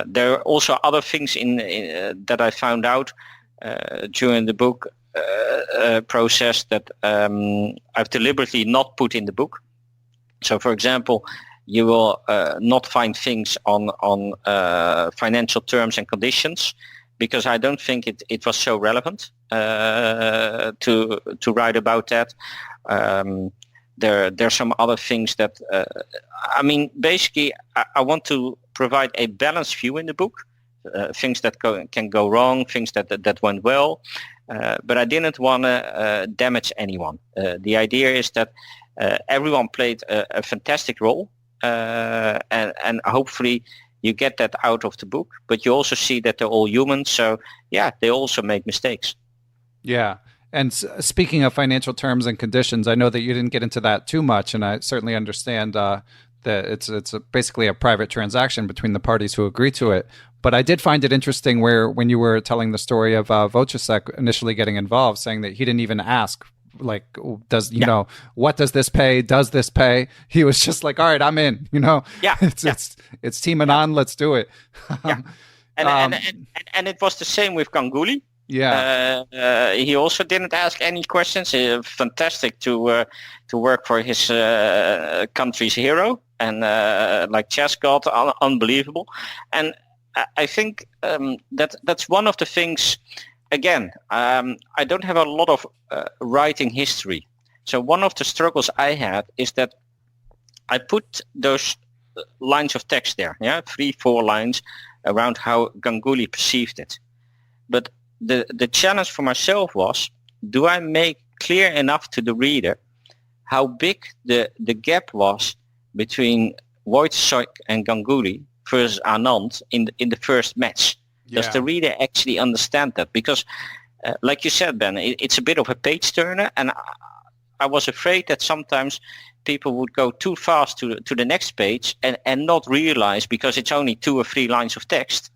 There are also other things that I found out during the book process that I've deliberately not put in the book. So, for example, you will not find things on financial terms and conditions, because I don't think it was so relevant to write about that. There's some other things that basically I want to provide a balanced view in the book. Things that can go wrong, things that went well, but I didn't want to damage anyone. The idea is that everyone played a fantastic role, and hopefully you get that out of the book, but you also see that they're all human. So yeah, they also make mistakes. Yeah. And speaking of financial terms and conditions, I know that you didn't get into that too much, and I certainly understand that it's basically a private transaction between the parties who agree to it. But I did find it interesting when you were telling the story of Wojtasek initially getting involved, saying that he didn't even ask, like, what does this pay? Does this pay? He was just like, all right, I'm in. It's Team Anand. Let's do it. Yeah, and it was the same with Ganguly. Yeah, he also didn't ask any questions. Fantastic to work for his country's hero, and like chess god, unbelievable. And I think that's one of the things. Again, I don't have a lot of writing history. So one of the struggles I had is that I put those lines of text there, 3-4 lines around how Ganguly perceived it. But the challenge for myself was, do I make clear enough to the reader how big the gap was between Wojtasek and Ganguly versus Anand in the first match? Does the reader actually understand that? Because, like you said, Ben, it's a bit of a page turner, and I was afraid that sometimes people would go too fast to the next page and not realize, because it's only 2 or 3 lines of text,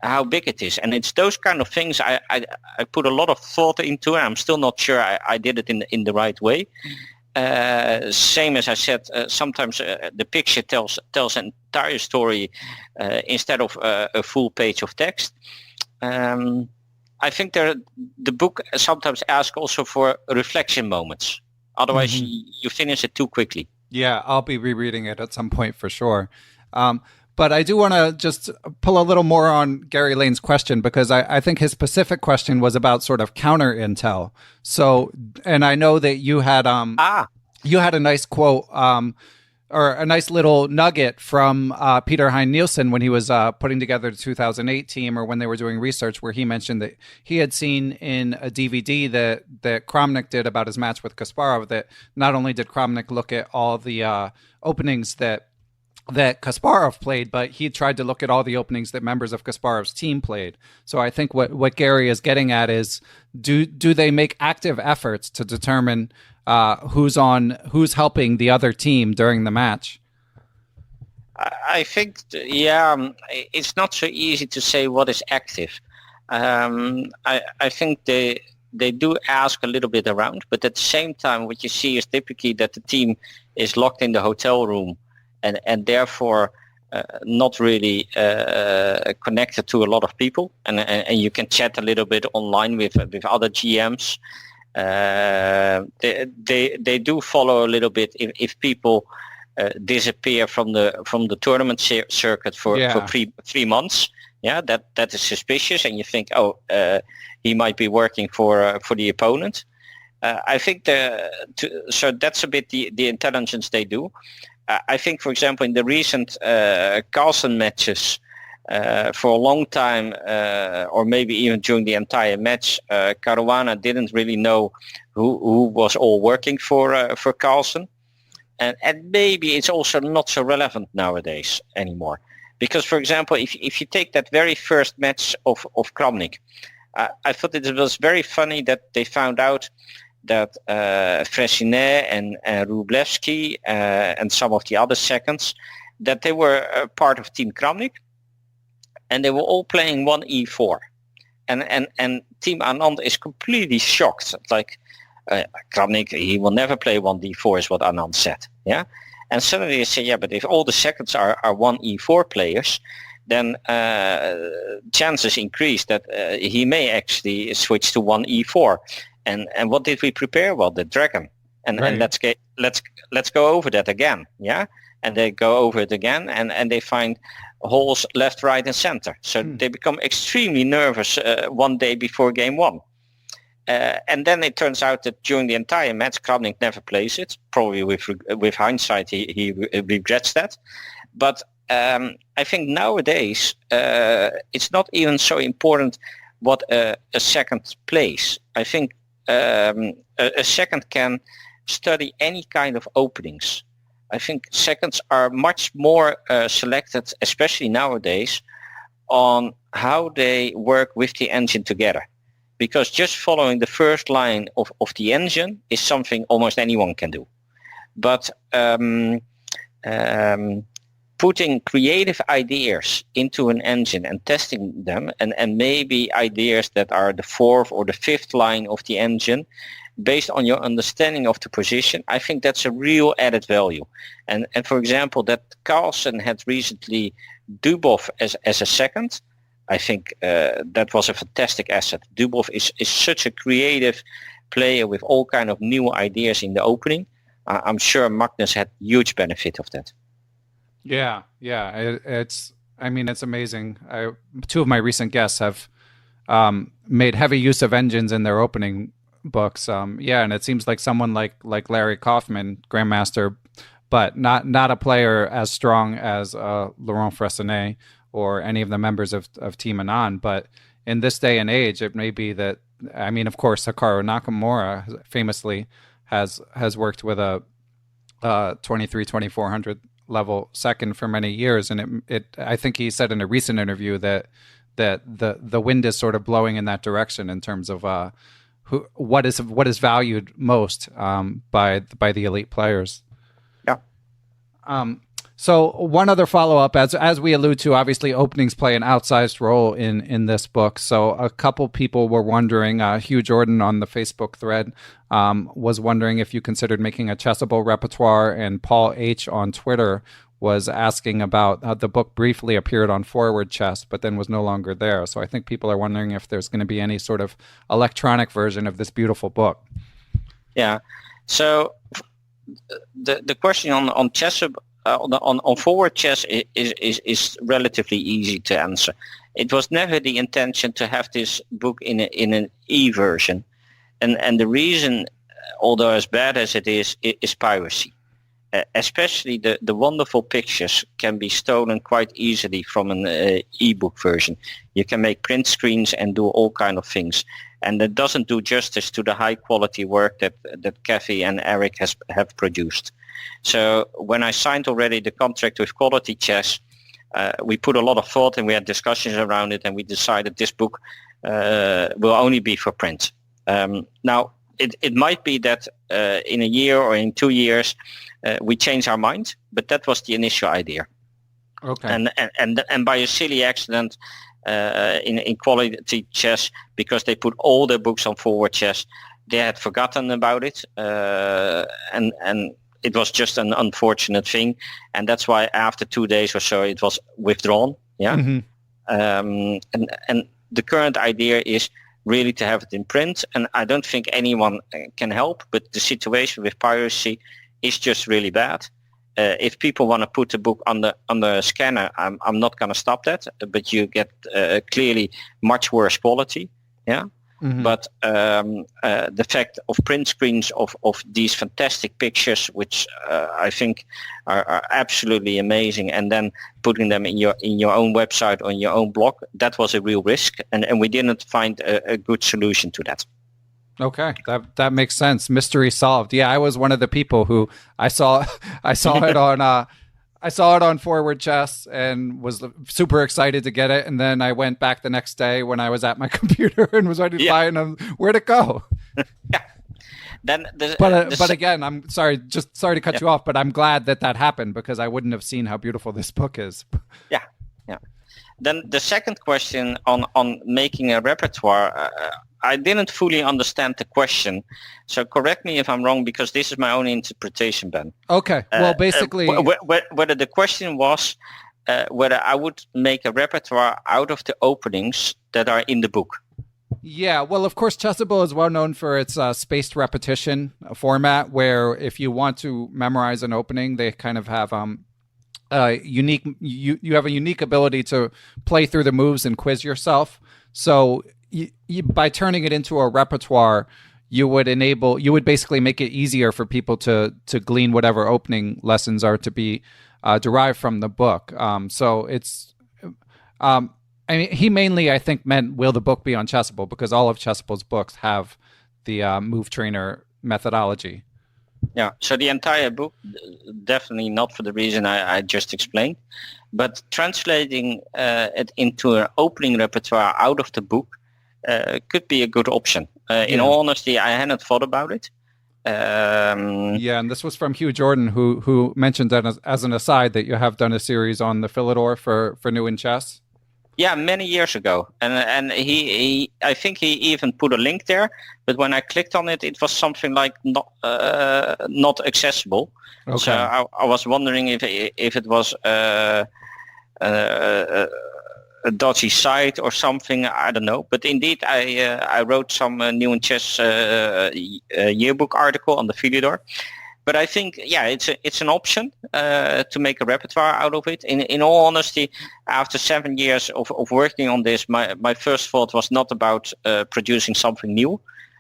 how big it is. And it's those kind of things I put a lot of thought into, and I'm still not sure I did it in the right way. Same as I said, sometimes the picture tells an entire story instead of a full page of text. I think the book sometimes asks also for reflection moments. Otherwise, you finish it too quickly. Yeah, I'll be rereading it at some point for sure. But I do want to just pull a little more on Gary Lane's question, because I think his specific question was about sort of counter intel. So, and I know that you had you had a nice quote or a nice little nugget from Peter Heine Nielsen when he was putting together the 2008 team, or when they were doing research, where he mentioned that he had seen in a DVD that Kramik did about his match with Kasparov, that not only did Kramik look at all the openings that Kasparov played, but he tried to look at all the openings that members of Kasparov's team played. So I think what Gary is getting at is, do they make active efforts to determine who's helping the other team during the match? I think, it's not so easy to say what is active. I think they do ask a little bit around, but at the same time, what you see is typically that the team is locked in the hotel room and therefore not really connected to a lot of people, and you can chat a little bit online with other GMs. They do follow a little bit if people disappear from the tournament circuit for 3 months. Yeah, that is suspicious, and you think, he might be working for the opponent. I think so that's a bit the intelligence they do. I think, for example, in the recent Carlsen matches, for a long time, or maybe even during the entire match, Caruana didn't really know who was all working for Carlsen. And maybe it's also not so relevant nowadays anymore. Because, for example, if you take that very first match of Kramik, I thought it was very funny that they found out that Fressinet and Wróblewski and some of the other seconds, that they were part of Team Kramik, and they were all playing 1e4. And Team Anand is completely shocked. Like, Kramik, he will never play 1d4 is what Anand said. Yeah, and suddenly they say, but if all the seconds are 1e4 players, then chances increase that he may actually switch to 1e4. And what did we prepare? Well, the dragon. And let's go over that again. Yeah, and they go over it again, and they find holes left, right, and center. So they become extremely nervous one day before game one. And then it turns out that during the entire match, Kramnik never plays it. Probably with hindsight, he regrets that. But I think nowadays it's not even so important what a second plays. I think a second can study any kind of openings. I think seconds are much more selected, especially nowadays, on how they work with the engine together. Because just following the first line of the engine is something almost anyone can do. But putting creative ideas into an engine and testing them, and maybe ideas that are the fourth or the fifth line of the engine, based on your understanding of the position, I think that's a real added value. And for example, that Carlsen had recently Dubov as a second, I think that was a fantastic asset. Dubov is such a creative player with all kind of new ideas in the opening. I'm sure Magnus had huge benefit of that. Yeah. It's amazing. Two of my recent guests have made heavy use of engines in their opening books. And it seems like someone like Larry Kaufman, Grandmaster, but not a player as strong as Laurent Fressinet or any of the members of Team Anand. But in this day and age, it may be that, of course, Hikaru Nakamura famously has worked with a 2400 level second for many years. And I think he said in a recent interview that the wind is sort of blowing in that direction in terms of what is valued most by the elite players. Yeah. So one other follow-up, as we allude to, obviously openings play an outsized role in this book. So a couple people were wondering, Hugh Jordan on the Facebook thread was wondering if you considered making a Chessable repertoire, and Paul H. on Twitter was asking about the book briefly appeared on Forward Chess, but then was no longer there. So I think people are wondering if there's going to be any sort of electronic version of this beautiful book. Yeah. So the question on Chessable, on Forward Chess is relatively easy to answer. It was never the intention to have this book in an e-version, and the reason, although as bad as it is piracy. Especially the wonderful pictures can be stolen quite easily from an e-book version. You can make print screens and do all kind of things, and that doesn't do justice to the high quality work that Cathy and Eric have produced. So when I signed already the contract with Quality Chess, we put a lot of thought and we had discussions around it, and we decided this book will only be for print. Now, it might be that in a year or in 2 years we change our mind, but that was the initial idea. Okay. And by a silly accident in Quality Chess, because they put all their books on Forward Chess, they had forgotten about it, and it was just an unfortunate thing, and that's why after 2 days or so it was withdrawn. Yeah. Mm-hmm. And the current idea is really to have it in print, and I don't think anyone can help, but the situation with piracy is just really bad. If people want to put the book on the scanner, I'm not going to stop that, but you get clearly much worse quality. Yeah. Mm-hmm. But the fact of print screens of these fantastic pictures, which I think are absolutely amazing, and then putting them in your own website, on your own blog, that was a real risk, and we didn't find a good solution to that. Okay, that makes sense. Mystery solved. Yeah, I was one of the people who I saw it on. I saw it on Forward Chess and was super excited to get it. And then I went back the next day when I was at my computer and was ready to buy it. And where'd it go? Yeah. Then but again, I'm sorry to cut you off, but I'm glad that happened, because I wouldn't have seen how beautiful this book is. Yeah. Then the second question on making a repertoire, I didn't fully understand the question. So correct me if I'm wrong, because this is my own interpretation, Ben. Okay. Well, basically... whether the question was whether I would make a repertoire out of the openings that are in the book. Yeah, well, of course, Chessable is well known for its spaced repetition format, where if you want to memorize an opening, they kind of have... unique. You have a unique ability to play through the moves and quiz yourself. So you, by turning it into a repertoire, you would basically make it easier for people to glean whatever opening lessons are to be derived from the book. So it's, I mean, he mainly, I think, meant will the book be on Chessable, because all of Chessable's books have the move trainer methodology. Yeah, so the entire book, definitely not for the reason I just explained, but translating it into an opening repertoire out of the book could be a good option. In all honesty, I hadn't thought about it. And this was from Hugh Jordan, who mentioned that as an aside that you have done a series on the Philidor for New in Chess. Yeah, many years ago, and he I think he even put a link there. But when I clicked on it, it was something like not accessible. Okay. So I was wondering if it was a dodgy site or something. I don't know. But indeed, I wrote some New in Chess yearbook article on the Philidor. But I think, it's an option to make a repertoire out of it. In all honesty, after 7 years of working on this, my first thought was not about producing something new.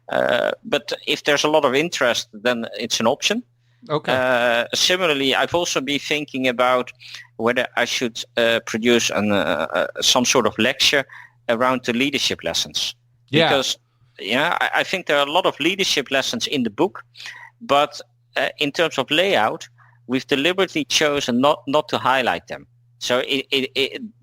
But if there's a lot of interest, then it's an option. Okay. Similarly, I've also been thinking about whether I should produce some sort of lecture around the leadership lessons. Yeah. Because I think there are a lot of leadership lessons in the book, but in terms of layout, we've deliberately chosen not to highlight them. So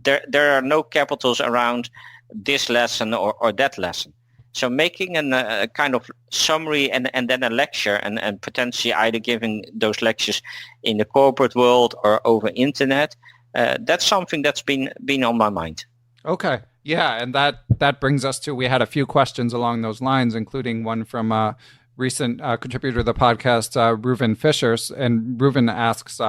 there are no capitals around this lesson or that lesson. So making a kind of summary and then a lecture and potentially either giving those lectures in the corporate world or over internet, that's something that's been on my mind. Okay. Yeah, and that brings us to, we had a few questions along those lines, including one from recent contributor to the podcast, Reuven Fishers, and Reuven asks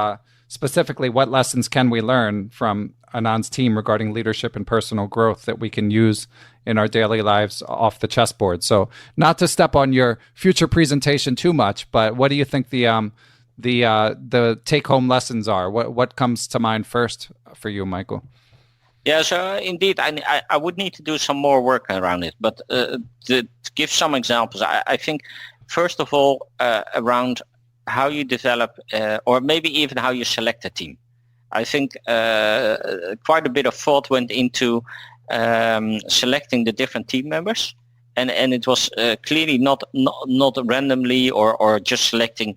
specifically, what lessons can we learn from Anand's team regarding leadership and personal growth that we can use in our daily lives off the chessboard? So, not to step on your future presentation too much, but what do you think the take-home lessons are? What comes to mind first for you, Michael? Yeah, so indeed, I would need to do some more work around it. But to give some examples, I think, first of all, around how you develop or maybe even how you select a team. I think quite a bit of thought went into selecting the different team members. And it was clearly not randomly or just selecting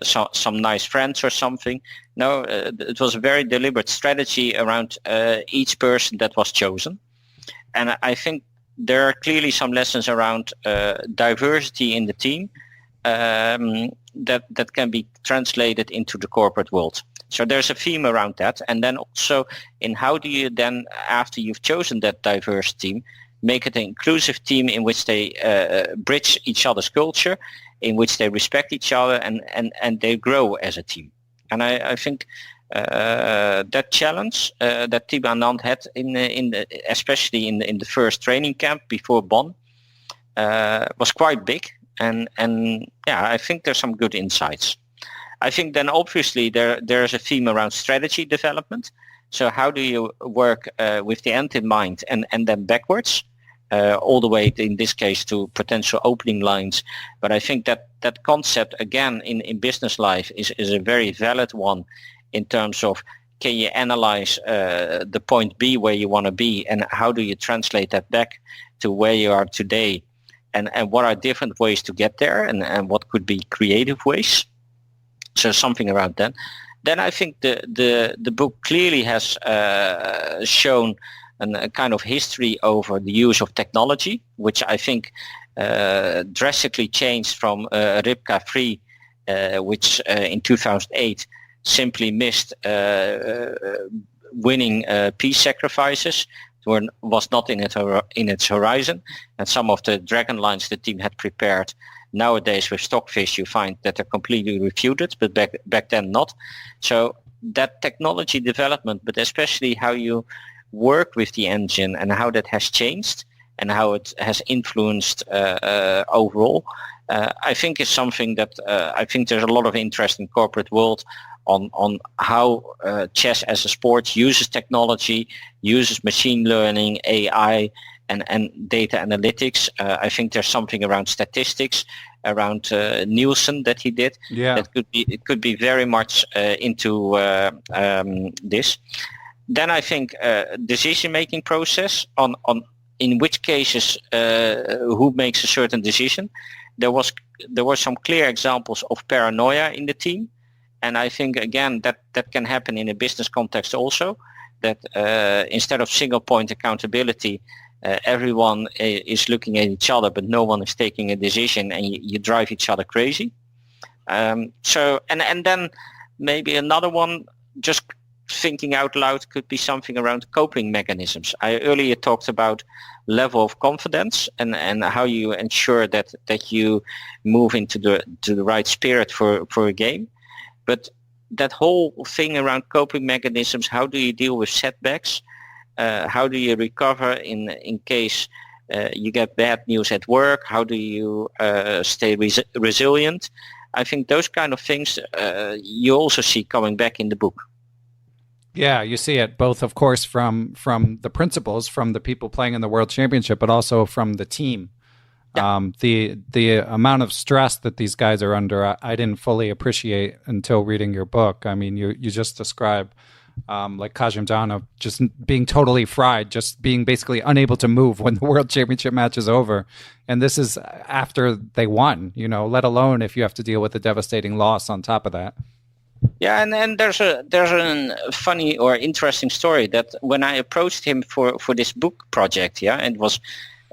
some nice friends or something. No, it was a very deliberate strategy around each person that was chosen. And I think there are clearly some lessons around diversity in the team that can be translated into the corporate world. So there's a theme around that. And then also in how do you then, after you've chosen that diverse team, make it an inclusive team in which they bridge each other's culture, in which they respect each other and they grow as a team. And I think that challenge that Team Anand had especially in the first training camp before Bonn, was quite big, and yeah, I think there's some good insights. I think then obviously there's a theme around strategy development. So how do you work with the end in mind and then backwards, all the way in this case to potential opening lines. But I think that concept again in business life is a very valid one in terms of can you analyze the point B where you want to be and how do you translate that back to where you are today and what are different ways to get there and what could be creative ways. So something around that. Then I think the book clearly has shown a kind of history over the use of technology, which I think drastically changed from Rybka 3, which in 2008 simply missed winning peace sacrifices. Was not in its horizon, and some of the dragon lines the team had prepared nowadays with Stockfish you find that they're completely refuted, but back then not. So that technology development, but especially how you work with the engine and how that has changed and how it has influenced overall, I think is something that I think there's a lot of interest in corporate world on how chess as a sport uses technology, uses machine learning, AI, and data analytics. I think there's something around statistics, around Nielsen that he did. Yeah. That could be very much into this. Then I think decision-making process on in which cases who makes a certain decision. There were some clear examples of paranoia in the team. And I think, again, that can happen in a business context also, that instead of single point accountability, everyone is looking at each other, but no one is taking a decision and you drive each other crazy. So then maybe another one, just thinking out loud, could be something around coping mechanisms. I earlier talked about level of confidence and how you ensure that you move into the right spirit for a game. But that whole thing around coping mechanisms, how do you deal with setbacks? How do you recover in case you get bad news at work? How do you stay resilient? I think those kind of things you also see coming back in the book. Yeah, you see it both, of course, from the principals, from the people playing in the World Championship, but also from the team. Yeah. The amount of stress that these guys are under, I didn't fully appreciate until reading your book. I mean, you just describe like Kasimdzhanov just being totally fried, just being basically unable to move when the World Championship match is over. And this is after they won, let alone if you have to deal with a devastating loss on top of that. Yeah, and there's a funny or interesting story that when I approached him for this book project, it was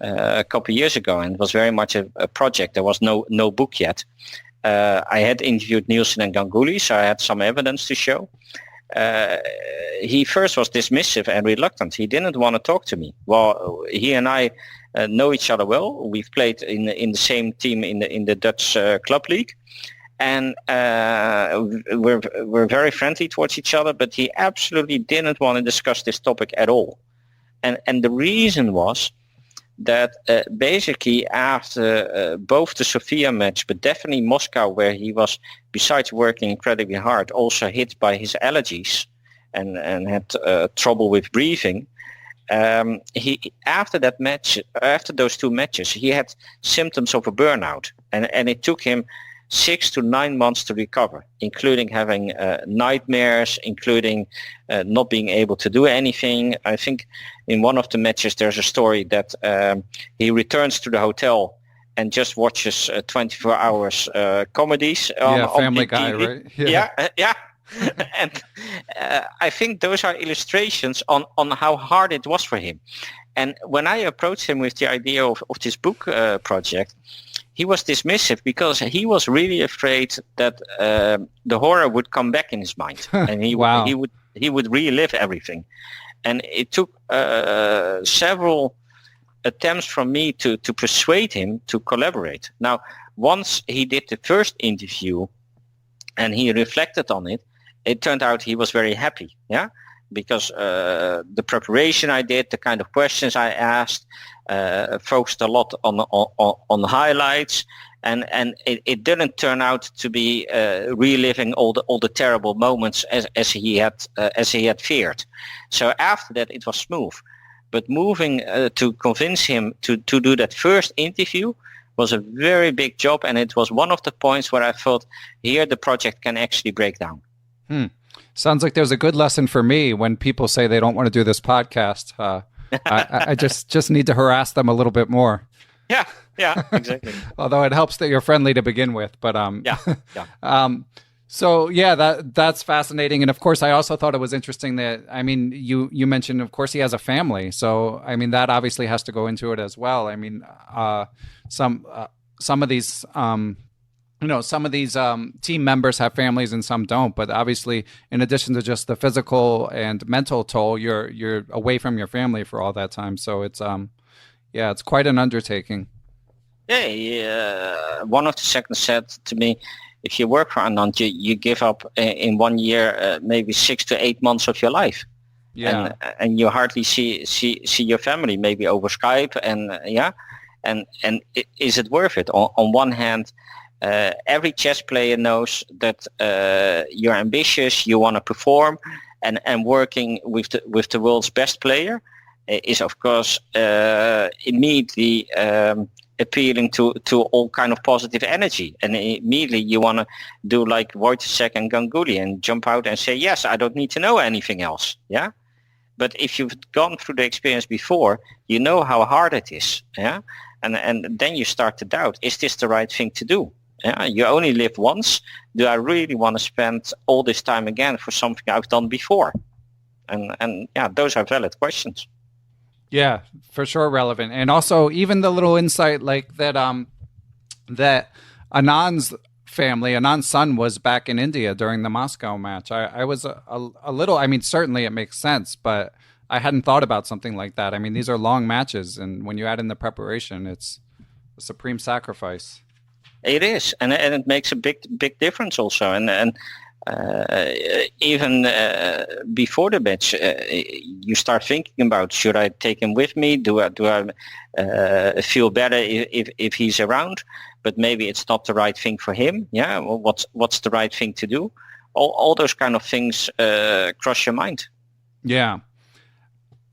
a couple of years ago, and it was very much a project. There was no book yet. I had interviewed Nielsen and Ganguly, so I had some evidence to show. He first was dismissive and reluctant. He didn't want to talk to me. Well, he and I know each other well. We've played in the same team in the Dutch club league, and we're very friendly towards each other. But he absolutely didn't want to discuss this topic at all, and the reason was that basically after both the Sofia match, but definitely Moscow, where he was, besides working incredibly hard, also hit by his allergies and had trouble with breathing. He after that match, after those two matches, he had symptoms of a burnout, and it took him 6 to 9 months to recover, including having nightmares, including not being able to do anything. I think in one of the matches there's a story that he returns to the hotel and just watches 24 hours comedies on Family TV. Guy, right? Yeah. And I think those are illustrations on how hard it was for him. And when I approached him with the idea of this book project, he was dismissive because he was really afraid that the horror would come back in his mind, and he would relive everything. And it took several attempts from me to persuade him to collaborate. Now, once he did the first interview and he reflected on it, it turned out he was very happy. Yeah. because the preparation I did, the kind of questions I asked, focused a lot on highlights, and it didn't turn out to be reliving all the terrible moments as he had feared. So after that, it was smooth. But moving to convince him to do that first interview was a very big job, and it was one of the points where I thought, here the project can actually break down. Sounds like there's a good lesson for me when people say they don't want to do this podcast. I just need to harass them a little bit more. Yeah, exactly. Although it helps that you're friendly to begin with, but yeah. So yeah, that's fascinating. And of course, I also thought it was interesting that, I mean, you mentioned, of course, he has a family. So, I mean, that obviously has to go into it as well. I mean, some of these, some of these team members have families and some don't. But obviously, in addition to just the physical and mental toll, you're away from your family for all that time. So it's it's quite an undertaking. Yeah. One of the seconds said to me, if you work for Anand, you give up in 1 year maybe 6 to 8 months of your life. Yeah. And you hardly see your family, maybe over Skype, and is it worth it? On one hand, every chess player knows that you're ambitious, you want to perform, and working with the world's best player is of course immediately appealing to all kind of positive energy, and immediately you want to do like Wojtasek and Ganguly and jump out and say, yes, I don't need to know anything else. Yeah. But if you've gone through the experience before, you know how hard it is. Yeah. And then you start to doubt, is this the right thing to do? Yeah. You only live once. Do I really want to spend all this time again for something I've done before? And those are valid questions. Yeah, for sure relevant. And also even the little insight like that that Anand's son was back in India during the Moscow match. I was a little, I mean, certainly it makes sense, but I hadn't thought about something like that. I mean, these are long matches, and when you add in the preparation, it's a supreme sacrifice. It is, and it makes a big difference also. And even before the match, you start thinking about, should I take him with me? Do I feel better if he's around? But maybe it's not the right thing for him. Yeah, well, what's the right thing to do? All those kind of things cross your mind. Yeah.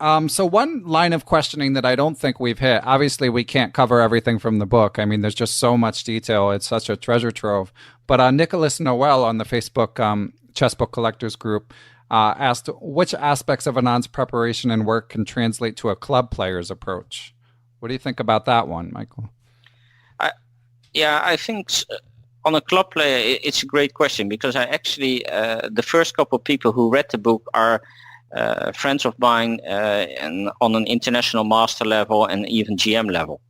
So one line of questioning that I don't think we've hit, obviously we can't cover everything from the book. I mean, there's just so much detail. It's such a treasure trove. But Nicholas Noel on the Facebook Chess Book Collectors group asked, which aspects of Anand's preparation and work can translate to a club player's approach? What do you think about that one, Michael? I think on a club player, it's a great question, because I actually, the first couple of people who read the book are friends of mine and on an international master level and even GM level.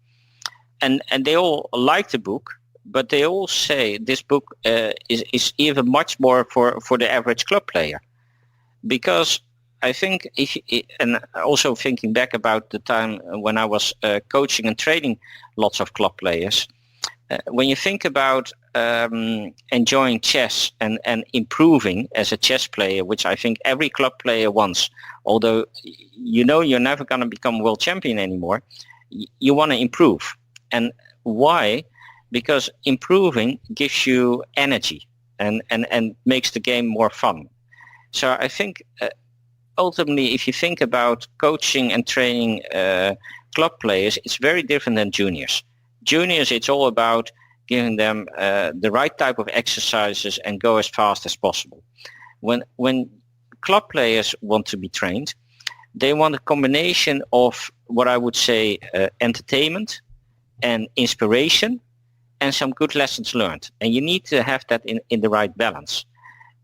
And they all like the book, but they all say this book is even much more for the average club player. Because I think, and also thinking back about the time when I was coaching and training lots of club players, when you think about enjoying chess and improving as a chess player, which I think every club player wants, although you know you're never going to become world champion anymore, you want to improve. And why? Because improving gives you energy and makes the game more fun. So I think ultimately, if you think about coaching and training club players, it's very different than juniors. Juniors, it's all about giving them the right type of exercises and go as fast as possible. When club players want to be trained, they want a combination of what I would say entertainment and inspiration and some good lessons learned. And you need to have that in the right balance.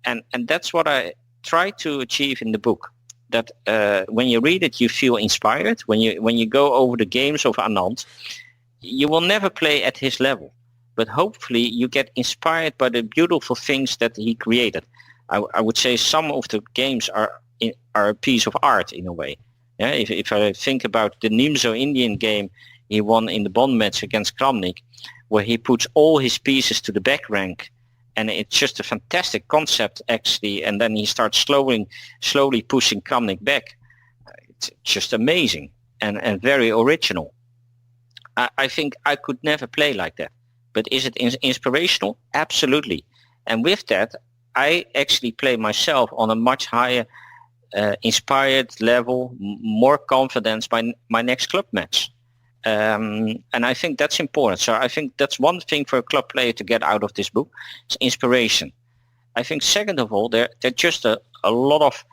And that's what I try to achieve in the book. That when you read it, you feel inspired. When you go over the games of Anand, you will never play at his level, but hopefully you get inspired by the beautiful things that he created. I would say some of the games are a piece of art in a way. Yeah, if I think about the Nimzo Indian game he won in the bond match against Kramik, where he puts all his pieces to the back rank and it's just a fantastic concept actually. And then he starts slowly pushing Kramnik back. It's just amazing and very original. I think I could never play like that. But is it inspirational? Absolutely. And with that, I actually play myself on a much higher inspired level, more confidence by my next club match. And I think that's important. So I think that's one thing for a club player to get out of this book. It's inspiration. I think second of all, there are just a lot of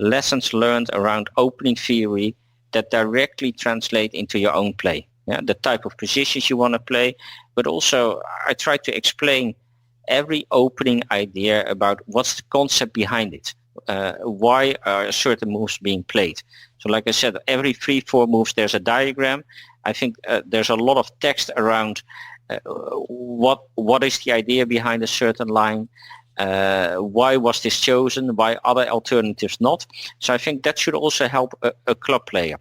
lessons learned around opening theory that directly translate into your own play. Yeah, the type of positions you want to play, but also I try to explain every opening idea about what's the concept behind it. Why are certain moves being played? So like I said, every 3-4 moves there's a diagram. I think there's a lot of text around what is the idea behind a certain line, why was this chosen, why other alternatives not. So I think that should also help a club player.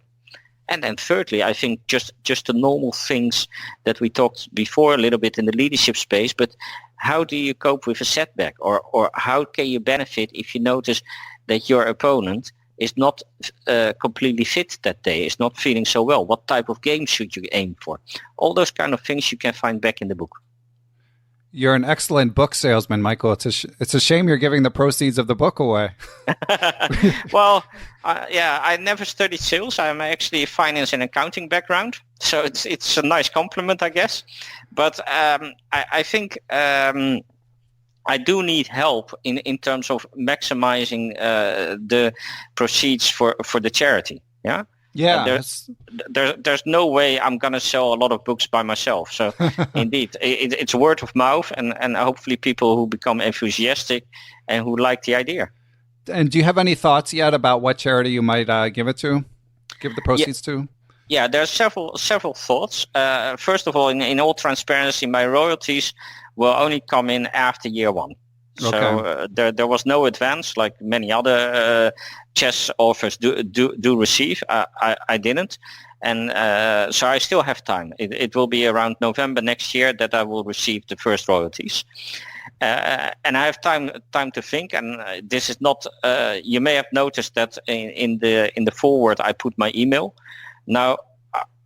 And then thirdly, I think just the normal things that we talked before a little bit in the leadership space, but how do you cope with a setback, or how can you benefit if you notice that your opponent is not completely fit that day, is not feeling so well? What type of game should you aim for? All those kind of things you can find back in the book. You're an excellent book salesman, Michael. It's a shame you're giving the proceeds of the book away. Well, I never studied sales. I'm actually a finance and accounting background, so it's a nice compliment, I guess. But I think I do need help in terms of maximizing the proceeds for the charity. Yeah. Yeah, there's no way I'm going to sell a lot of books by myself. So indeed, it's word of mouth and hopefully people who become enthusiastic and who like the idea. And do you have any thoughts yet about what charity you might give the proceeds to? Yeah, there are several thoughts. First of all, in all transparency, my royalties will only come in after year one. So there was no advance like many other chess authors do receive. I didn't, and so I still have time. It will be around November next year that I will receive the first royalties, and I have time to think. And this is not. You may have noticed that in the foreword I put my email. Now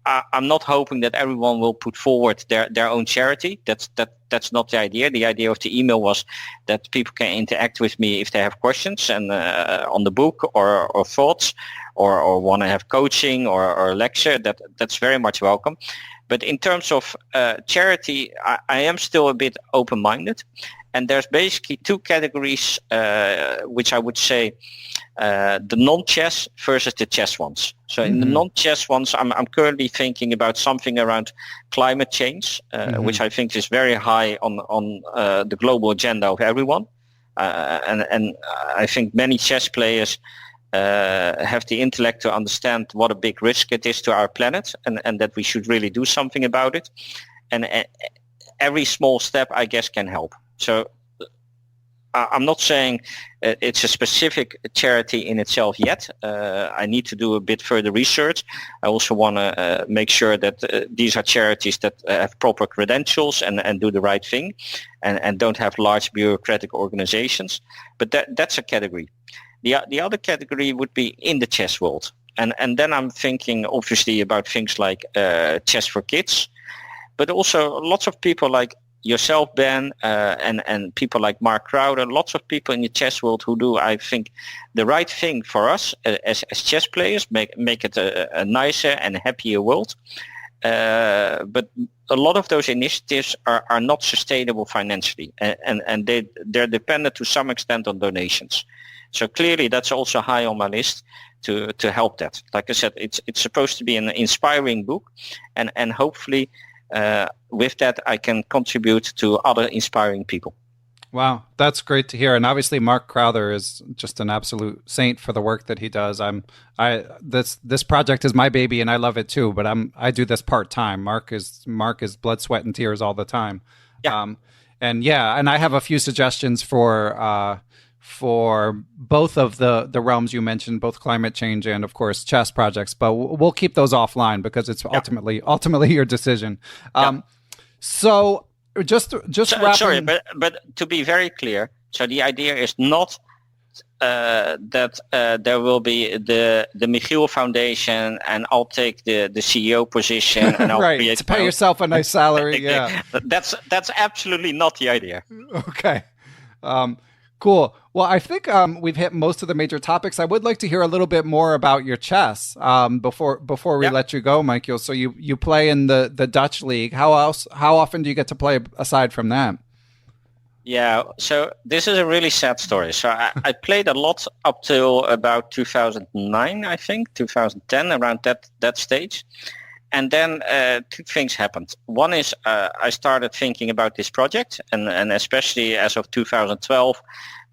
I'm not hoping that everyone will put forward their own charity. That's not the idea. The idea of the email was that people can interact with me if they have questions and on the book or thoughts or want to have coaching or lecture. That's very much welcome. But in terms of charity, I am still a bit open-minded. And there's basically two categories, which I would say the non-chess versus the chess ones. So in the non-chess ones, I'm currently thinking about something around climate change, which I think is very high on the global agenda of everyone. And I think many chess players have the intellect to understand what a big risk it is to our planet and that we should really do something about it. And every small step, I guess, can help. So I'm not saying it's a specific charity in itself yet. I need to do a bit further research. I also want to make sure that these are charities that have proper credentials and do the right thing and don't have large bureaucratic organizations. But that's a category. The other category would be in the chess world. And then I'm thinking obviously about things like chess for kids, but also lots of people like yourself, Ben, and people like Mark Crowder, lots of people in the chess world who do, I think, the right thing for us as chess players, make it a nicer and happier world. But a lot of those initiatives are not sustainable financially, and they're dependent to some extent on donations. So clearly that's also high on my list to help that. Like I said, it's supposed to be an inspiring book, and hopefully with that, I can contribute to other inspiring people. Wow, that's great to hear. And obviously, Mark Crowther is just an absolute saint for the work that he does. This project is my baby, and I love it too. But I do this part time. Mark is blood, sweat, and tears all the time. Yeah. And I have a few suggestions for both of the realms you mentioned, both climate change and, of course, chess projects. But we'll keep those offline because it's ultimately your decision. So just wrapping... Sorry, but to be very clear, so the idea is not that there will be the Michiel Foundation and I'll take the CEO position and I'll right, create to pay yourself a nice salary. Okay. Yeah, that's absolutely not the idea. Okay, cool. Well, I think we've hit most of the major topics. I would like to hear a little bit more about your chess before we let you go, Michiel. So you play in the Dutch league. How often do you get to play aside from that? Yeah, so this is a really sad story. So I played a lot up till about 2009, I think, 2010, around that stage. And then two things happened. One is I started thinking about this project, and especially as of 2012,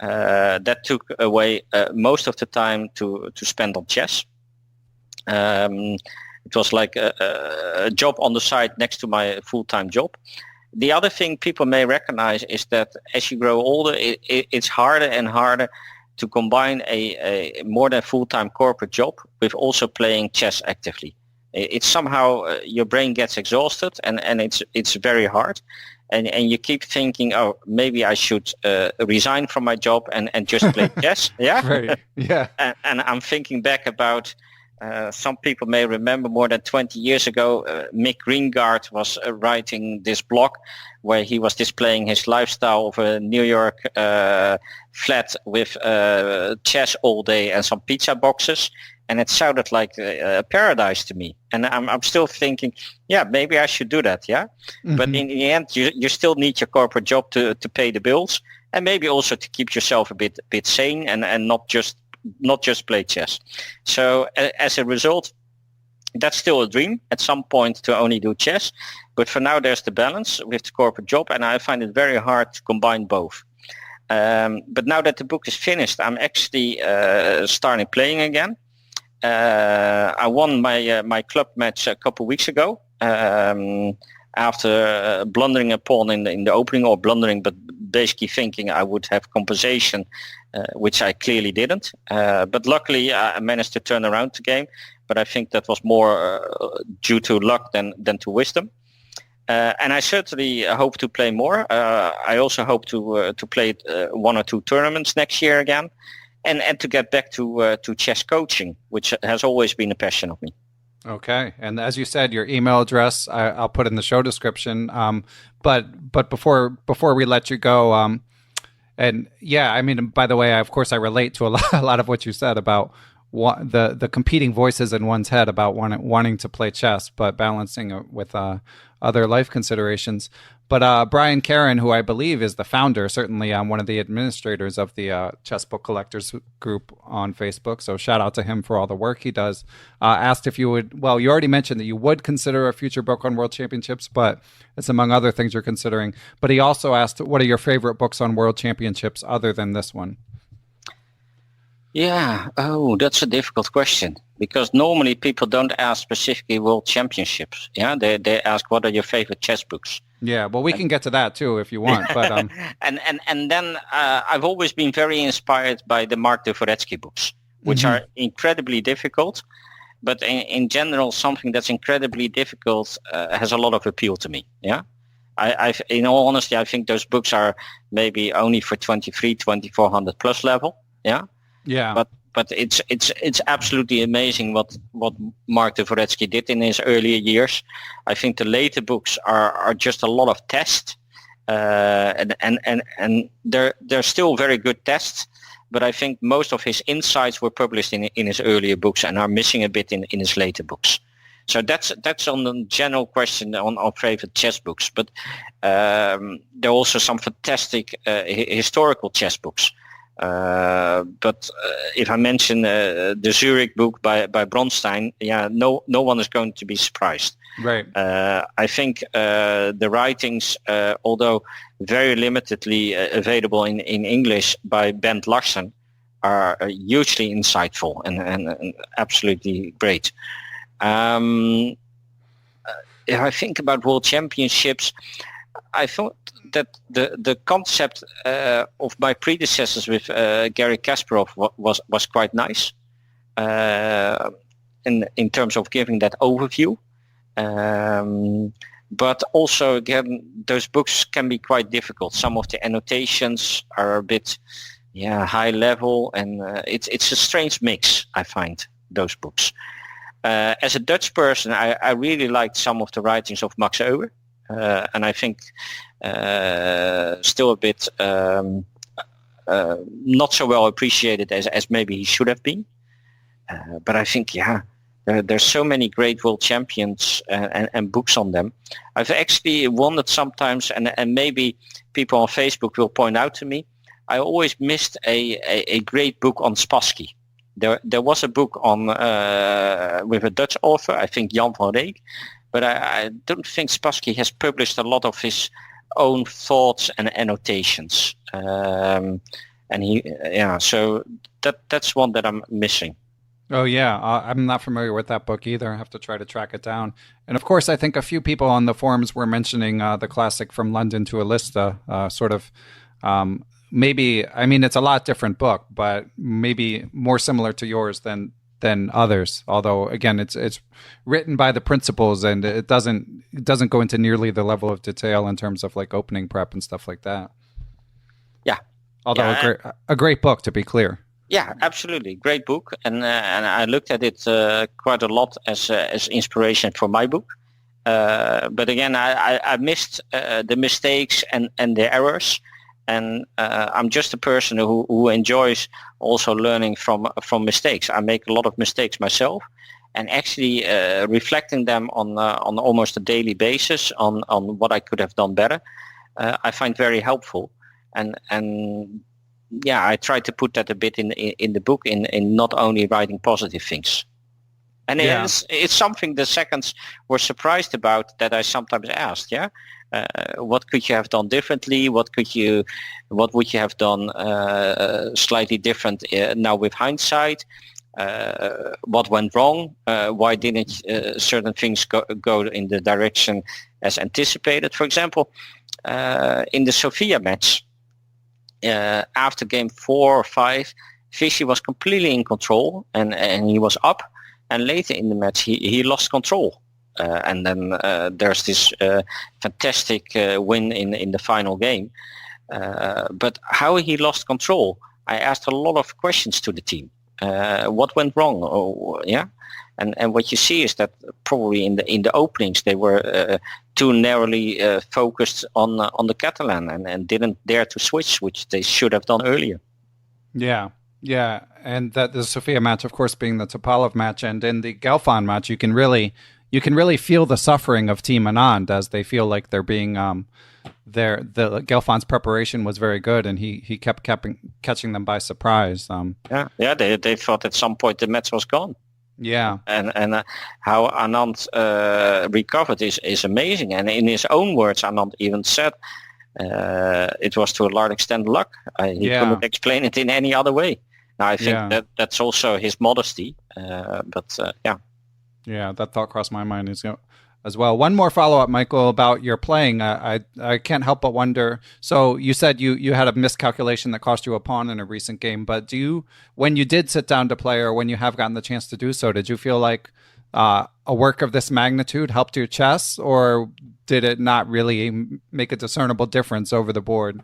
that took away most of the time to spend on chess. It was like a job on the side next to my full-time job. The other thing people may recognize is that as you grow older, it's harder and harder to combine a more than full-time corporate job with also playing chess actively. It's somehow your brain gets exhausted and it's very hard. And you keep thinking, oh, maybe I should resign from my job and just play chess. Yeah. Right. Yeah. And I'm thinking back about some people may remember more than 20 years ago, Mick Greengard was writing this blog where he was displaying his lifestyle of a New York flat with chess all day and some pizza boxes. And it sounded like a paradise to me. And I'm still thinking, yeah, maybe I should do that, yeah? Mm-hmm. But in the end, you still need your corporate job to pay the bills and maybe also to keep yourself a bit sane and not just play chess. So as a result, that's still a dream at some point to only do chess. But for now, there's the balance with the corporate job, and I find it very hard to combine both. But now that the book is finished, I'm actually starting playing again. I won my club match a couple of weeks ago after blundering a pawn in the opening, or blundering, but basically thinking I would have compensation, which I clearly didn't. But luckily, I managed to turn around the game. But I think that was more due to luck than to wisdom. And I certainly hope to play more. I also hope to play one or two tournaments next year again. And to get back to chess coaching, which has always been a passion of me. Okay, and as you said, your email address I'll put in the show description. But before we let you go, and yeah, I mean, by the way, of course, I relate to a lot of what you said about the competing voices in one's head about wanting to play chess, but balancing it with other life considerations. But Brian Karen, who I believe is the founder, certainly one of the administrators of the Chess Book Collectors group on Facebook, so shout out to him for all the work he does, asked if you would, well, you already mentioned that you would consider a future book on World Championships, but it's among other things you're considering. But he also asked, what are your favorite books on World Championships other than this one? Yeah, that's a difficult question, because normally people don't ask specifically World Championships. Yeah, they ask, what are your favorite chess books? Yeah, well, we can get to that too if you want. But and then I've always been very inspired by the Mark Dvoretsky books, which are incredibly difficult. But in general, something that's incredibly difficult has a lot of appeal to me. Yeah, in all honesty, I think those books are maybe only for 2400 plus level. Yeah. Yeah. But it's absolutely amazing what Mark Dvoretsky did in his earlier years. I think the later books are just a lot of tests, and they're still very good tests. But I think most of his insights were published in his earlier books and are missing a bit in his later books. So that's on the general question on favorite chess books. But there are also some fantastic historical chess books. But if I mention the Zurich book by Bronstein, yeah, no one is going to be surprised. Right. I think the writings, although very limitedly available in English by Bent Larsen, are hugely insightful and absolutely great. If I think about World Championships, I thought that the concept of my predecessors with Garry Kasparov was quite nice in terms of giving that overview. But also, again, those books can be quite difficult. Some of the annotations are a bit, high level, and it's a strange mix, I find, those books. As a Dutch person, I really liked some of the writings of Max Euwe, and I think still a bit not so well appreciated as maybe he should have been. But I think, there's so many great world champions and books on them. I've actually wondered sometimes, and maybe people on Facebook will point out to me, I always missed a great book on Spassky. There was a book on with a Dutch author, I think Jan van Reyk, but I don't think Spassky has published a lot of his own thoughts and annotations. So that's one that I'm missing. Oh, yeah. I'm not familiar with that book either. I have to try to track it down. And of course, I think a few people on the forums were mentioning the classic From London to Alista, maybe, I mean, it's a lot different book, but maybe more similar to yours than others. Although, again, it's written by the principals, and it doesn't go into nearly the level of detail in terms of like opening prep and stuff like that. Yeah. Although a great book, to be clear. Yeah, absolutely. Great book. And I looked at it quite a lot as inspiration for my book. But again, I missed the mistakes and the errors. And I'm just a person who enjoys also learning from mistakes. I make a lot of mistakes myself. And actually reflecting them on almost a daily basis on what I could have done better, I find very helpful. And I try to put that a bit in the book, in not only writing positive things. And it's something the seconds were surprised about, that I sometimes asked, what could you have done differently? What would you have done slightly different now with hindsight? What went wrong? Why didn't certain things go in the direction as anticipated? For example, in the Sofia match, after game 4 or 5, Vishy was completely in control, and he was up, and later in the match he lost control, and then there's this fantastic win in the final game, but how he lost control, I asked a lot of questions to the team. What went wrong? And what you see is that probably in the openings they were too narrowly focused on the Catalan and didn't dare to switch, which they should have done earlier. Yeah, and that the Sofia match, of course, being the Topalov match, and in the Gelfand match, you can really feel the suffering of Team Anand as they feel like they're being the Gelfand's preparation was very good, and he kept catching them by surprise. They thought at some point the match was gone. Yeah, and how Anand recovered is amazing. And in his own words, Anand even said it was to a large extent luck. He couldn't explain it in any other way. Now I think that's also his modesty. Yeah, that thought crossed my mind as well. One more follow-up, Michael, about your playing. I can't help but wonder. So you said you had a miscalculation that cost you a pawn in a recent game, but when you did sit down to play, or when you have gotten the chance to do so, did you feel like a work of this magnitude helped your chess, or did it not really make a discernible difference over the board?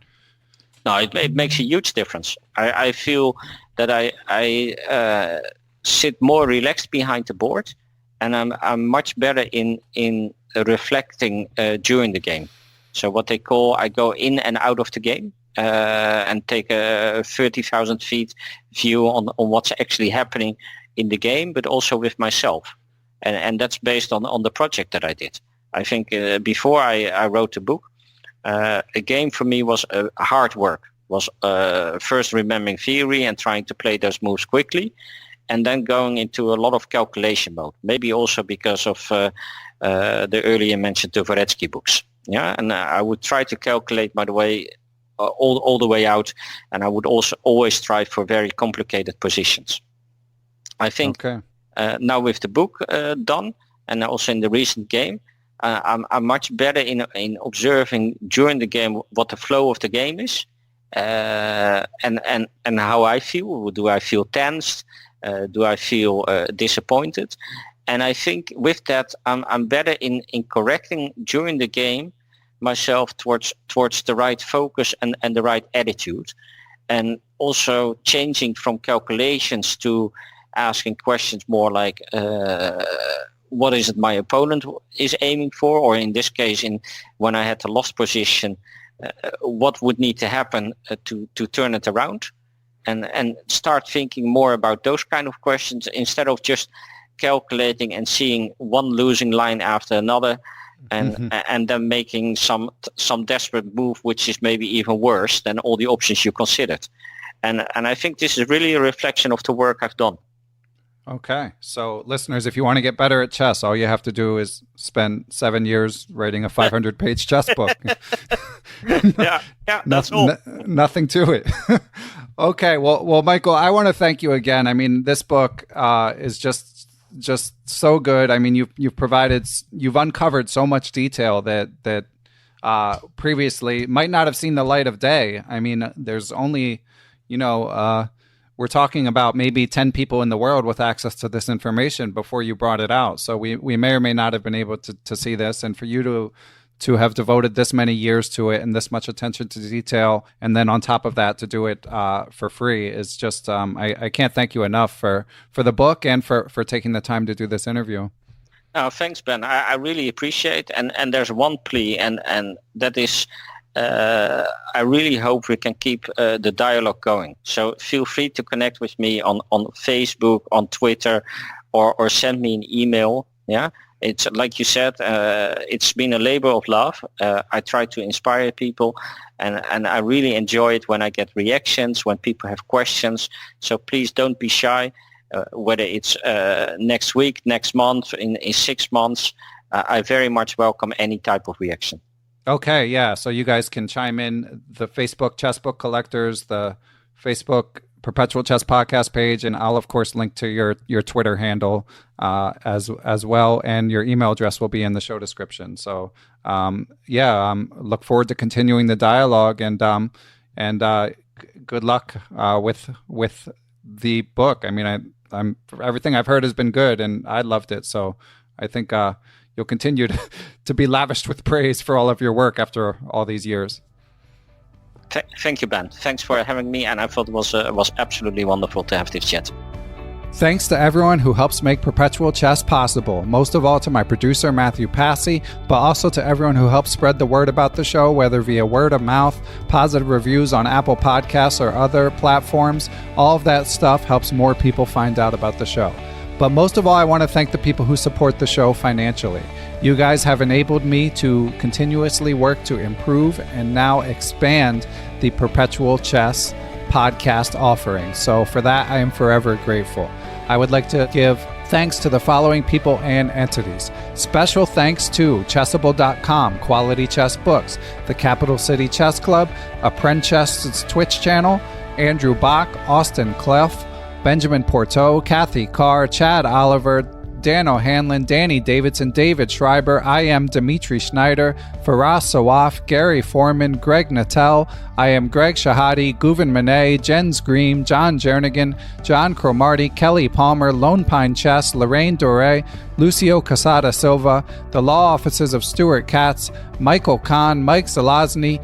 No, it makes a huge difference. I feel that I sit more relaxed behind the board, and I'm much better in reflecting during the game. So what they call, I go in and out of the game and take a 30,000 feet view on what's actually happening in the game, but also with myself. And that's based on the project that I did. I think before I wrote the book, a game for me was hard work. Was first remembering theory and trying to play those moves quickly, and then going into a lot of calculation mode. Maybe also because of the earlier mentioned Dvoretsky books. Yeah, and I would try to calculate my way all the way out, and I would also always strive for very complicated positions. I think now with the book done, and also in the recent game, I'm much better in observing during the game what the flow of the game is, and how I feel. Do I feel tensed? Do I feel disappointed? And I think with that, I'm better in correcting during the game myself towards the right focus and the right attitude, and also changing from calculations to asking questions more like what is it my opponent is aiming for, or in this case, when I had the lost position, what would need to happen to turn it around, and start thinking more about those kind of questions instead of just calculating and seeing one losing line after another, and then making some desperate move which is maybe even worse than all the options you considered. And I think this is really a reflection of the work I've done. Okay. So listeners, if you want to get better at chess, all you have to do is spend 7 years writing a 500-page chess book. Yeah, that's all. Nothing to it. Okay. Well, Michael, I want to thank you again. I mean, this book is just so good. I mean, you've uncovered so much detail that previously might not have seen the light of day. I mean, there's only, we're talking about maybe 10 people in the world with access to this information before you brought it out. So we may or may not have been able to see this, and for you to have devoted this many years to it and this much attention to detail, and then on top of that to do it for free is just I can't thank you enough for the book and for taking the time to do this interview. Oh, thanks, Ben. I really appreciate, and there's one plea, and that is I really hope we can keep the dialogue going. So feel free to connect with me on Facebook, on Twitter, or send me an email. Yeah, it's like you said, it's been a labor of love. I try to inspire people, and I really enjoy it when I get reactions, when people have questions. So please don't be shy, whether it's next week, next month, in 6 months. I very much welcome any type of reaction. Okay, yeah. So you guys can chime in, the Facebook Chessbook Collectors, the Facebook Perpetual Chess Podcast page, and I'll of course link to your Twitter handle as well, and your email address will be in the show description. So look forward to continuing the dialogue, and good luck with the book. I mean, I'm everything I've heard has been good, and I loved it. So I think you'll continue to be lavished with praise for all of your work after all these years. Thank you, Ben. Thanks for having me, and I thought it was absolutely wonderful to have this chat. Thanks to everyone who helps make Perpetual Chess possible, most of all to my producer, Matthew Passy, but also to everyone who helps spread the word about the show, whether via word of mouth, positive reviews on Apple Podcasts or other platforms. All of that stuff helps more people find out about the show. But most of all, I want to thank the people who support the show financially. You guys have enabled me to continuously work to improve and now expand the Perpetual Chess podcast offering. So for that, I am forever grateful. I would like to give thanks to the following people and entities. Special thanks to Chessable.com, Quality Chess Books, the Capital City Chess Club, Apprentice's Twitch channel, Andrew Bach, Austin Clef, Benjamin Porteau, Cathy Carr, Chad Oliver, Dan O'Hanlon, Danny Davidson, David Schreiber, I am Dimitri Schneider, Faraz Sawaf, Gary Foreman, Greg Natel, I am Greg Shahadi, Guven Manet, Jens Green, John Jernigan, John Cromarty, Kelly Palmer, Lone Pine Chess, Lorraine Dore, Lucio Casada Silva, the law offices of Stuart Katz, Michael Kahn, Mike Zelazny,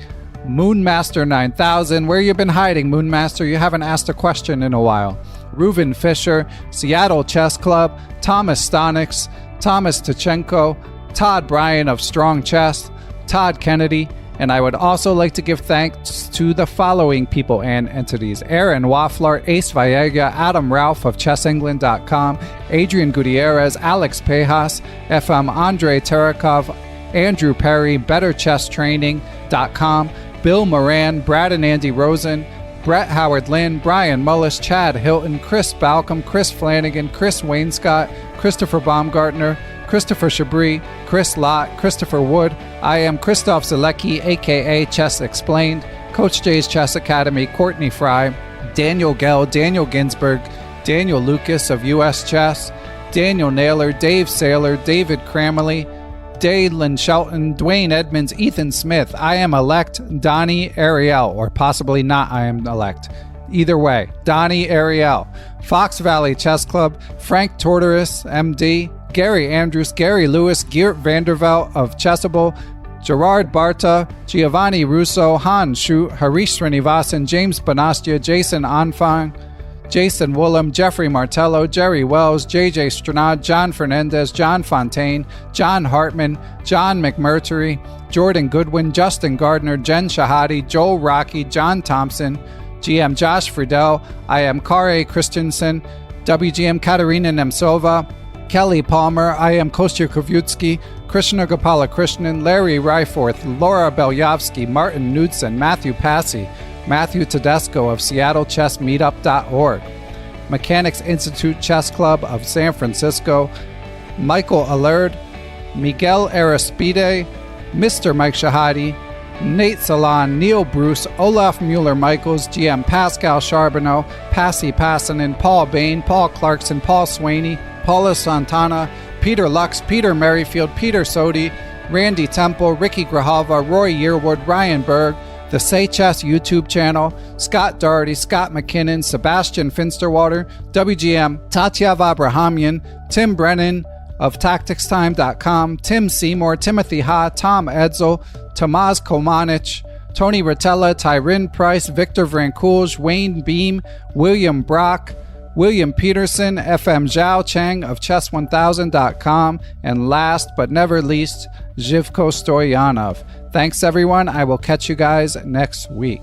Moonmaster 9000, where you been hiding, Moonmaster? You haven't asked a question in a while. Reuven Fisher, Seattle Chess Club, Thomas Stonix, Thomas Tachenko, Todd Bryan of Strong Chess, Todd Kennedy, and I would also like to give thanks to the following people and entities: Aaron Waffler, Ace Vallega, Adam Ralph of ChessEngland.com, Adrian Gutierrez, Alex Pejas, FM Andre Terakov, Andrew Perry, BetterChessTraining.com, Bill Moran, Brad and Andy Rosen, Brett Howard Lynn, Brian Mullis, Chad Hilton, Chris Balcom, Chris Flanagan, Chris Wainscott, Christopher Baumgartner, Christopher Chabris, Chris Lott, Christopher Wood. I am Christoph Zalecki, aka Chess Explained, Coach J's Chess Academy, Courtney Fry, Daniel Gell, Daniel Ginsberg, Daniel Lucas of US Chess, Daniel Naylor, Dave Saylor, David Cramley, Dalen Shelton, Dwayne Edmonds, Ethan Smith, I am elect, Donnie Ariel, or possibly not I am elect. Either way, Donnie Ariel, Fox Valley Chess Club, Frank Tortoris, MD, Gary Andrews, Gary Lewis, Geert Vandervelt of Chessable, Gerard Barta, Giovanni Russo, Han Shu, Harish Srinivasan, James Banastia, Jason Anfang, Jason Woolham, Jeffrey Martello, Jerry Wells, JJ Stranad, John Fernandez, John Fontaine, John Hartmann, John McMurtry, Jordan Goodwin, Justin Gardner, Jen Shahadi, Joel Rocky, John Thompson, GM Josh Friedel, I am Kare Christensen, WGM Katerina Nemtsova, Kelly Palmer, I am Kostya Kovutsky, Krishna Gopala Krishnan, Larry Ryforth, Laura Belyavsky, Martin Knudsen, Matthew Passy, Matthew Tedesco of SeattleChessMeetup.org, Mechanics Institute Chess Club of San Francisco, Michael Allard, Miguel Aristide, Mr. Mike Shahadi, Nate Salon, Neil Bruce, Olaf Mueller-Michaels, GM Pascal Charbonneau, Passy Passanen, Paul Bain, Paul Clarkson, Paul Swaney, Paula Santana, Peter Lux, Peter Merrifield, Peter Sodi, Randy Temple, Ricky Grijalva, Roy Yearwood, Ryan Berg, the Say Chess YouTube channel, Scott Doherty, Scott McKinnon, Sebastian Finsterwater, WGM, Tatyav Abrahamian, Tim Brennan of TacticsTime.com, Tim Seymour, Timothy Ha, Tom Edsel, Tomas Komanich, Tony Rotella, Tyrin Price, Victor Vrancoulge, Wayne Beam, William Brock, William Peterson, FM Zhao Chang of Chess1000.com, and last but never least, Zhivko Stoyanov. Thanks, everyone. I will catch you guys next week.